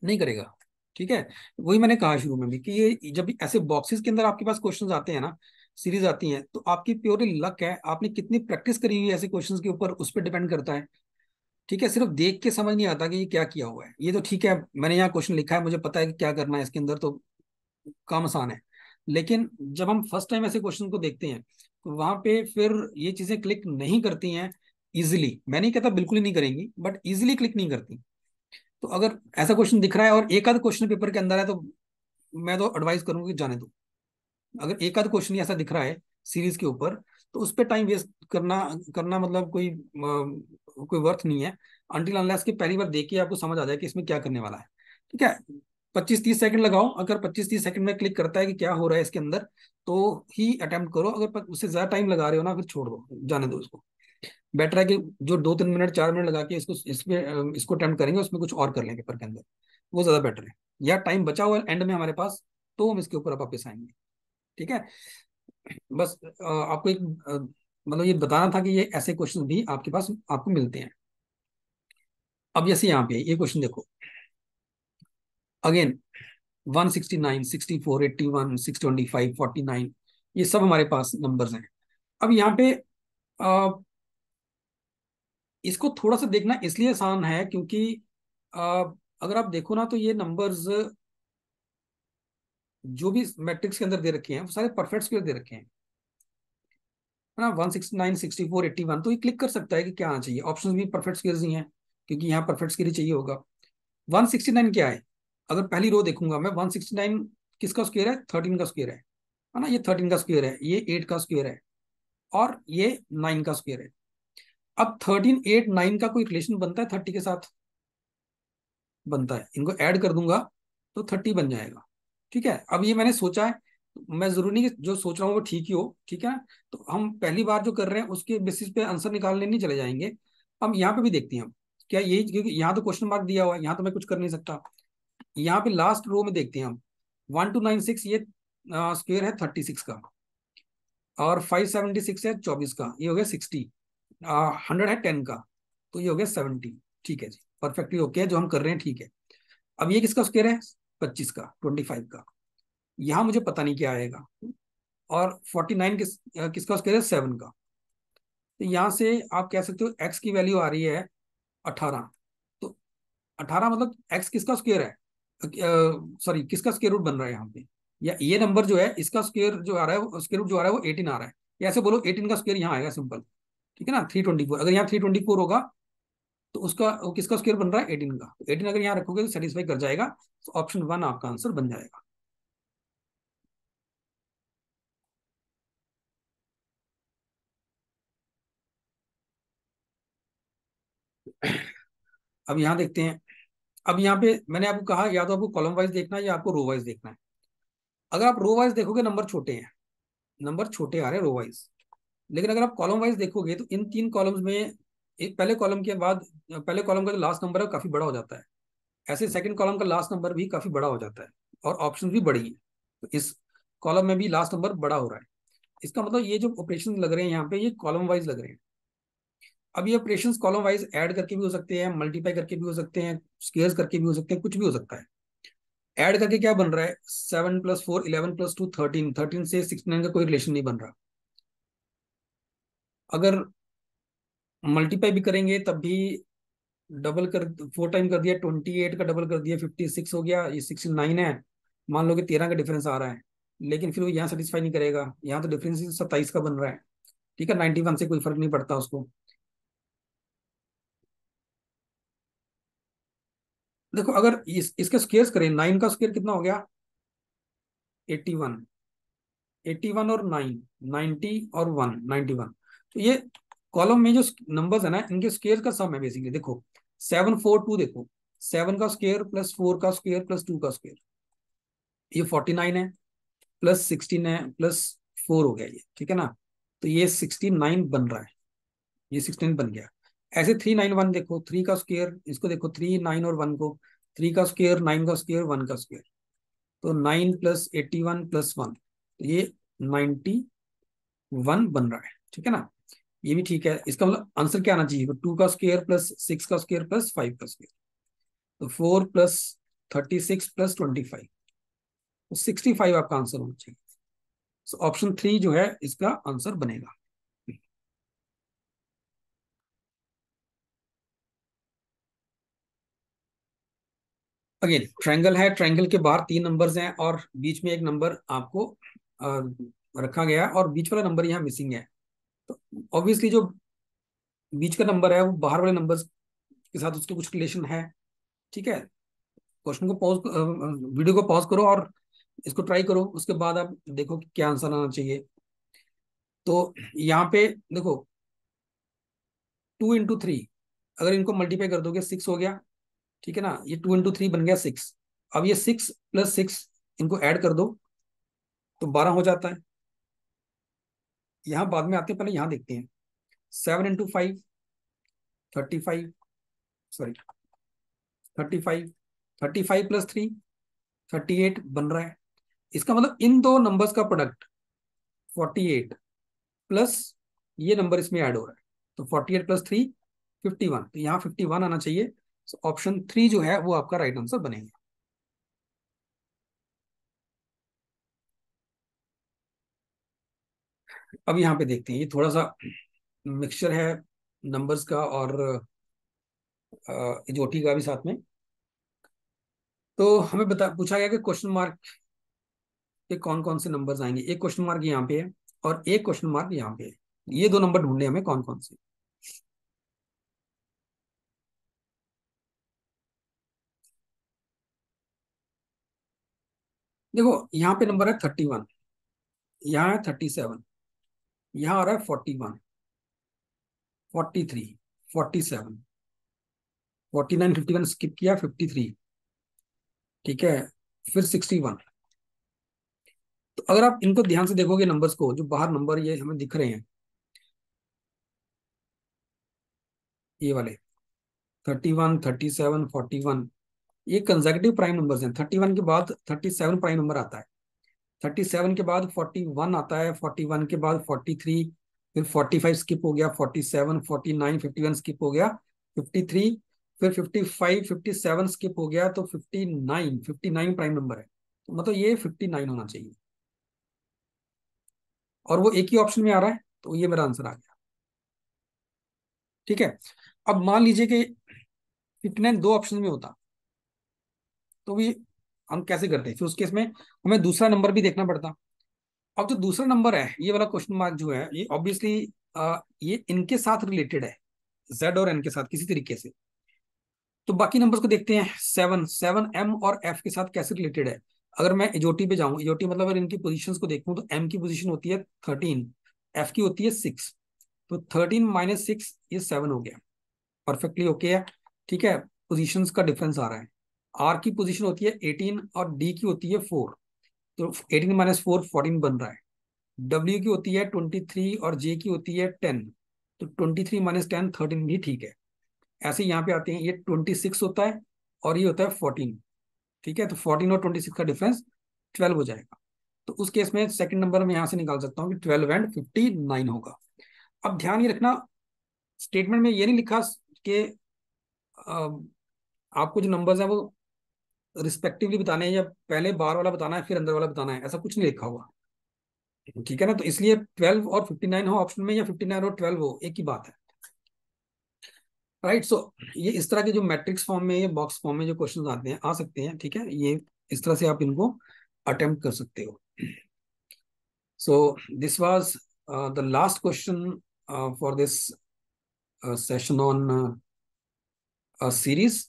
नहीं करेगा। ठीक है, वही मैंने कहा शुरू में भी कि ये जब भी ऐसे बॉक्सेस के अंदर आपके पास क्वेश्चंस आते हैं ना, सीरीज आती हैं, तो आपकी प्योरली लक है, आपने कितनी प्रैक्टिस करी हुई है ऐसे क्वेश्चंस के ऊपर, उस पर डिपेंड करता है। ठीक है, सिर्फ देख के समझ नहीं आता कि ये क्या किया हुआ है। ये तो ठीक है, मैंने यहाँ क्वेश्चन लिखा है, मुझे पता है कि क्या करना है इसके अंदर, तो काम आसान है। लेकिन जब हम फर्स्ट टाइम ऐसे क्वेश्चन को देखते हैं तो वहां पे फिर ये चीजें क्लिक नहीं करती हैं इजिली। मैं नहीं कहता बिल्कुल ही नहीं करेंगी, बट इजिली क्लिक नहीं करती। तो अगर ऐसा क्वेश्चन दिख रहा है और एक आध क्वेश्चन पेपर के अंदर है, तो मैं तो एडवाइस करूंगा कि जाने दो। अगर एक आध क्वेश्चन ऐसा दिख रहा है सीरीज के ऊपर, तो उस पर टाइम वेस्ट करना करना मतलब कोई वर्थ नहीं है। अनटिल अनलेस कि पहली बार देख के आपको समझ आ जाए कि इसमें क्या करने वाला है। ठीक है, 25-30 सेकंड लगाओ, अगर 25-30 सेकंड में क्लिक करता है कि क्या हो रहा है इसके अंदर, तो ही अटेम्प्ट करो। अगर उससे ज्यादा टाइम लगा रहे हो ना, फिर छोड़ दो, जाने दो इसको। बेटर है कि जो 2-3 मिनट 4 मिनट लगा के इसको अटेम्प्ट करेंगे, उसमें कुछ और कर लेंगे पेपर के अंदर, वो ज्यादा बेटर है। या टाइम बचा हुआ एंड में हमारे पास, तो हम इसके ऊपर अब वापस आएंगे। ठीक है, बस आपको एक मतलब ये बताना था कि ये ऐसे क्वेश्चन भी आपके पास आपको मिलते हैं। अब जैसे यहाँ पे ये क्वेश्चन देखो, अगेन 169, 64, 81, 625, 49, ये सब हमारे पास नंबर्स हैं। अब यहाँ पे अ, इसको थोड़ा सा देखना इसलिए आसान है क्योंकि अ, अगर आप देखो ना, तो ये नंबर्स जो भी मैट्रिक्स के अंदर दे रखे हैं वो सारे परफेक्ट स्क्वायर दे रखे हैं, है ना। 169, 64, 81, तो ये क्लिक कर सकता है कि क्या आना चाहिए। ऑप्शन भी परफेक्ट स्क्वायर ही हैं, क्योंकि यहाँ परफेक्ट स्क्वायर ही चाहिए होगा। 169 क्या है, अगर पहली रो देखूंगा मैं, 169 किसका स्क्वायर है, 13 का स्क्वायर है ना। ये 13 का स्क्वायर है, ये 8 का स्क्वायर है, और ये 9 का स्क्वायर है। अब 13, 8, 9 का कोई रिलेशन बनता है 30 के साथ, बनता है। इनको ऐड कर दूंगा तो 30 बन जाएगा। ठीक है, अब ये मैंने सोचा है, मैं जरूरी नहीं कि जो सोच रहा हूँ वो ठीक ही हो। ठीक है, तो हम पहली बार जो कर रहे हैं उसके बेसिस पे आंसर निकालने नहीं चले जाएंगे। हम यहाँ पे भी देखते हैं हम क्या यही, क्योंकि यहाँ तो क्वेश्चन मार्क दिया हुआ है, यहाँ तो मैं कुछ कर नहीं सकता। यहाँ पे लास्ट रो में देखते हैं हम, 1296 ये स्क्वायर है 36 का, और 576 है 24 का, ये हो गया 60। 100 है 10 का, तो ये हो गया 70। ठीक है जी, परफेक्टली ओके है जो हम कर रहे हैं, ठीक है। अब ये किसका स्क्वायर है, 25 का, 25 का, यहाँ मुझे पता नहीं क्या आएगा। और 49 किसका स्क्वायर है, 7 का। तो यहाँ से आप कह सकते हो एक्स की वैल्यू आ रही है 18। तो 18 मतलब एक्स किसका स्क्वायर है, सॉरी किसका स्क्वायर रूट बन रहा है यहाँ पे, या ये नंबर जो है इसका स्क्वायर जो आ रहा है, स्क्वायर रूट जो आ रहा है वो 18 आ रहा है। या ऐसे बोलो 18 का स्क्वायर यहाँ आएगा सिंपल। ठीक है ना, 324, अगर यहाँ 324 होगा तो उसका वो किसका स्क्वायर बन रहा है, 18 का। तो 18 अगर यहाँ रखोगे तो सेटिस्फाई कर जाएगा। तो ऑप्शन वन आपका आंसर बन जाएगा। अब यहाँ देखते हैं। अब यहाँ पे मैंने आपको कहा या तो आपको कॉलम वाइज देखना है या आपको रो वाइज देखना है। अगर आप रो वाइज देखोगे नंबर छोटे हैं, नंबर छोटे आ रहे हैं रो वाइज। लेकिन अगर आप कॉलम वाइज देखोगे तो इन तीन कॉलम्स में एक पहले कॉलम के बाद, पहले कॉलम का जो लास्ट नंबर है वो काफी बड़ा हो जाता है। ऐसे सेकंड कॉलम का लास्ट नंबर भी काफी बड़ा हो जाता है, और ऑप्शन भी बड़ी है। तो इस कॉलम में भी लास्ट नंबर बड़ा हो रहा है। इसका मतलब ये जो ऑपरेशन लग रहे हैं यहाँ पे, ये कॉलम वाइज लग रहे हैं। अब ये ऑपरेशंस कॉलम वाइज ऐड करके भी हो सकते हैं, मल्टीप्लाई करके भी हो सकते हैं, स्क्वेयर्स करके भी हो सकते हैं, कुछ भी हो सकता है। ऐड करके क्या बन रहा है, 7+4 11+2 13, 13 से 69 का कोई रिलेशन नहीं बन रहा। अगर मल्टीप्लाई भी करेंगे तब भी डबल कर, 4 टाइम कर दिया 28 का, डबल कर दिया 56 हो गया, ये 69 है। मान लो कि 13 का डिफरेंस आ रहा है, लेकिन फिर वो यहाँ सेटिस्फाई नहीं करेगा, यहाँ तो डिफरेंस 27 का बन रहा है। ठीक है, 91 से कोई फर्क नहीं पड़ता उसको। देखो अगर इसके स्क्वेयर करें, 9 का स्क्वेयर कितना हो गया, 81, 81 और 9, 90 और 1, 91। तो ये कॉलम में जो नंबर्स है ना, इनके स्क्वेयर का सम है बेसिकली। देखो 742, देखो 7 का स्क्वेयर प्लस 4 का स्क्वेयर प्लस 2 का स्क्वेयर, ये 49 है, प्लस 16 है, प्लस 4 हो गया ये। ठीक है ना, तो ये 69 बन रहा है, ये 16 बन गया। ऐसे 391 देखो, 3 का स्क्वायर, इसको देखो 3 9 और 1 को, 3 का स्क्वायर 9 का स्क्वायर 1 का स्क्वायर, तो 9 प्लस 81 प्लस 1, ये 91 बन रहा है, ठीक है ना। ये भी ठीक है, इसका मतलब आंसर क्या आना चाहिए, 2 का स्क्वायर प्लस 6 का स्क्वायर प्लस 5 का स्क्वायर, तो 4 प्लस 36 प्लस 25, तो 65 आपका आंसर होना चाहिए। सो ऑप्शन 3 जो है इसका आंसर बनेगा। अगेन ट्रायंगल है, ट्रायंगल के बाहर 3 नंबर्स हैं और बीच में एक नंबर आपको रखा गया और बीच वाला नंबर यहाँ मिसिंग है। तो ऑब्वियसली जो बीच का नंबर है वो बाहर वाले नंबर के साथ उसके कुछ रिलेशन है, ठीक है। क्वेश्चन को पॉज, वीडियो को पॉज करो और इसको ट्राई करो, उसके बाद आप देखो कि क्या आंसर आना चाहिए। तो यहाँ पे देखो 2 इंटू 3, अगर इनको मल्टीप्लाई कर दोगे 6 हो गया, ठीक है ना। ये 2 इंटू 3 बन गया 6। अब ये 6 प्लस 6 इनको ऐड कर दो तो 12 हो जाता है। यहाँ बाद में आते हैं, पहले यहाँ देखते हैं। 7 इंटू 5 35, सॉरी 35, 35 प्लस 3 38 बन रहा है। इसका मतलब इन दो नंबर्स का प्रोडक्ट 48 प्लस ये नंबर इसमें ऐड हो रहा है, तो 48 प्लस 3 51, तो यहाँ 51 आना चाहिए। ऑप्शन 3 जो है वो आपका राइट आंसर बनेगा। अब यहाँ पे देखते हैं, ये थोड़ा सा मिक्सचर है नंबर्स का और जोटी का भी साथ में। तो हमें बता पूछा गया कि क्वेश्चन मार्क पे कौन कौन से नंबर्स आएंगे। एक क्वेश्चन मार्क यहाँ पे है और एक क्वेश्चन मार्क यहाँ पे है, ये दो नंबर ढूंढने हमें कौन कौन से। देखो यहाँ पे नंबर है 31, यहाँ है 37, यहाँ आ रहा है 41, 43, 47, 49, 51 स्किप किया, 53, ठीक है, फिर 61। तो अगर आप इनको ध्यान से देखोगे नंबर्स को, जो बाहर नंबर ये हमें दिख रहे हैं, ये वाले 31, 37, 41, ये कंसेक्यूटिव प्राइम नंबर्स हैं। 31 के बाद 37 प्राइम नंबर आता है, 37 के बाद 41 आता है, 41 के बाद 43, फिर 45 स्किप हो गया, 47, 49, 51 स्किप हो गया, 53, फिर 55, 57 स्किप हो गया, तो 59, 59 प्राइम नंबर है, तो मतलब ये 59 होना चाहिए और वो एक ही ऑप्शन में आ रहा है, तो ये मेरा आंसर आ गया, ठीक है। अब मान लीजिए कि 59 दो ऑप्शन में होता, तो भी हम कैसे करते, फिर उस केस में हमें दूसरा नंबर भी देखना पड़ता। अब जो दूसरा नंबर है, ये वाला क्वेश्चन मार्क जो है, ये ऑब्वियसली ये इनके साथ रिलेटेड है, जेड और एन के साथ किसी तरीके से। तो बाकी नंबर्स को देखते हैं। 7, 7 एम और एफ के साथ कैसे रिलेटेड है। अगर मैं इजोटी पे जाऊं, इजोटी मतलब अगर इनकी पोजीशंस को देखूं, तो एम की पोजीशन होती है 13, एफ की होती है 6, तो 13 - 6 ये 7 हो गया, परफेक्टली ओके है, ठीक है। पोजीशंस का डिफरेंस आ रहा है। आर की पोजीशन होती है 18 और डी की होती है 4, तो 18 - 4 14 बन रहा है। डब्ल्यू की होती है 23 और जे की होती है 10, तो 23 - 10 13 भी ठीक है। ऐसे यहाँ पे आते हैं, ये 26 होता है और ये होता है 14, ठीक है, तो 14 और 26 का डिफरेंस 12 हो जाएगा। तो उस केस में सेकंड नंबर में यहाँ से निकाल सकता हूँ कि 12 एंड 59 होगा। अब ध्यान ये रखना, स्टेटमेंट में ये नहीं लिखा कि आपको जो नंबर्स हैं वो रिस्पेक्टिवली बताने हैं, या पहले बाहर वाला बताना है फिर अंदर वाला बताना है, ऐसा कुछ नहीं लिखा हुआ, ठीक है ना। तो इसलिए 12 और 59 हो ऑप्शन में, या 59 और 12 हो, एक ही बात है, राइट। सो ये इस तरह के जो मैट्रिक्स फॉर्म में, ये बॉक्स फॉर्म में जो क्वेश्चन आते हैं, आ सकते हैं, ठीक है। ये इस तरह से आप इनको अटेम्प्ट कर सकते हो। So this was the last question for this session on series,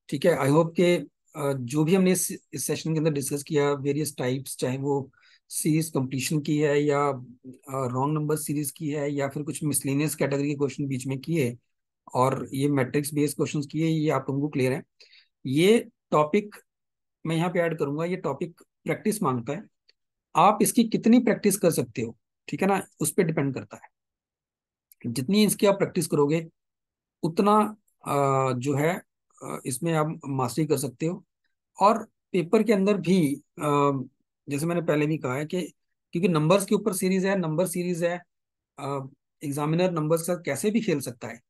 ठीक है। आई होप के जो भी हमने इस सेशन के अंदर डिस्कस किया, वेरियस टाइप्स, चाहे वो सीरीज कंप्लीशन की है या रॉन्ग नंबर सीरीज की है या फिर कुछ मिसलेनियस कैटेगरी के क्वेश्चन बीच में किए, और ये मैट्रिक्स बेस्ड क्वेश्चंस किए, ये आप लोगों को क्लियर है। ये टॉपिक मैं यहाँ पे ऐड करूंगा, ये टॉपिक प्रैक्टिस मांगता है, आप इसकी कितनी प्रैक्टिस कर सकते हो, ठीक है ना, उस पर डिपेंड करता है। जितनी इसकी आप प्रैक्टिस करोगे उतना जो है इसमें आप मास्टरी कर सकते हो। और पेपर के अंदर भी जैसे मैंने पहले भी कहा है कि क्योंकि नंबर्स के ऊपर सीरीज है, नंबर सीरीज है, एग्जामिनर नंबर्स के साथ कैसे भी खेल सकता है।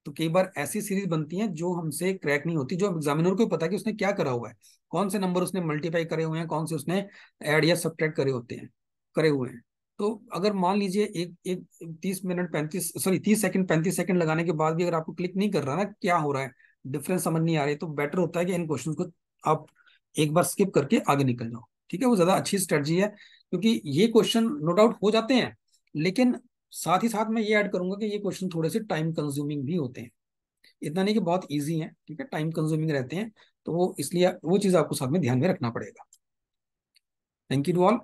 तो कई बार ऐसी सीरीज बनती हैं जो हमसे क्रैक नहीं होती, जो एग्जामिनर को पता है कि उसने क्या करा हुआ है, कौन से नंबर उसने मल्टीप्लाई करे हुए हैं, कौन से उसने ऐड या सब्ट्रैक्ट करे हुए हैं। तो अगर मान लीजिए एक एक 30 मिनट 30 सेकंड 35 सेकंड लगाने के बाद भी अगर आपको क्लिक नहीं कर रहा ना क्या हो रहा है, डिफरेंस समझ नहीं आ रही, तो बेटर होता है कि इन क्वेश्चन को आप एक बार स्किप करके आगे निकल जाओ। ठीक है, वो ज्यादा अच्छी स्ट्रेटजी है, क्योंकि ये क्वेश्चन नो डाउट हो जाते हैं, लेकिन साथ ही साथ मैं ये ऐड करूंगा कि ये क्वेश्चन थोड़े से टाइम कंज्यूमिंग भी होते हैं। इतना नहीं कि बहुत इजी है, ठीक है, टाइम कंज्यूमिंग रहते हैं। तो वो इसलिए वो चीज़ आपको साथ में ध्यान में रखना पड़ेगा। Thank you to all.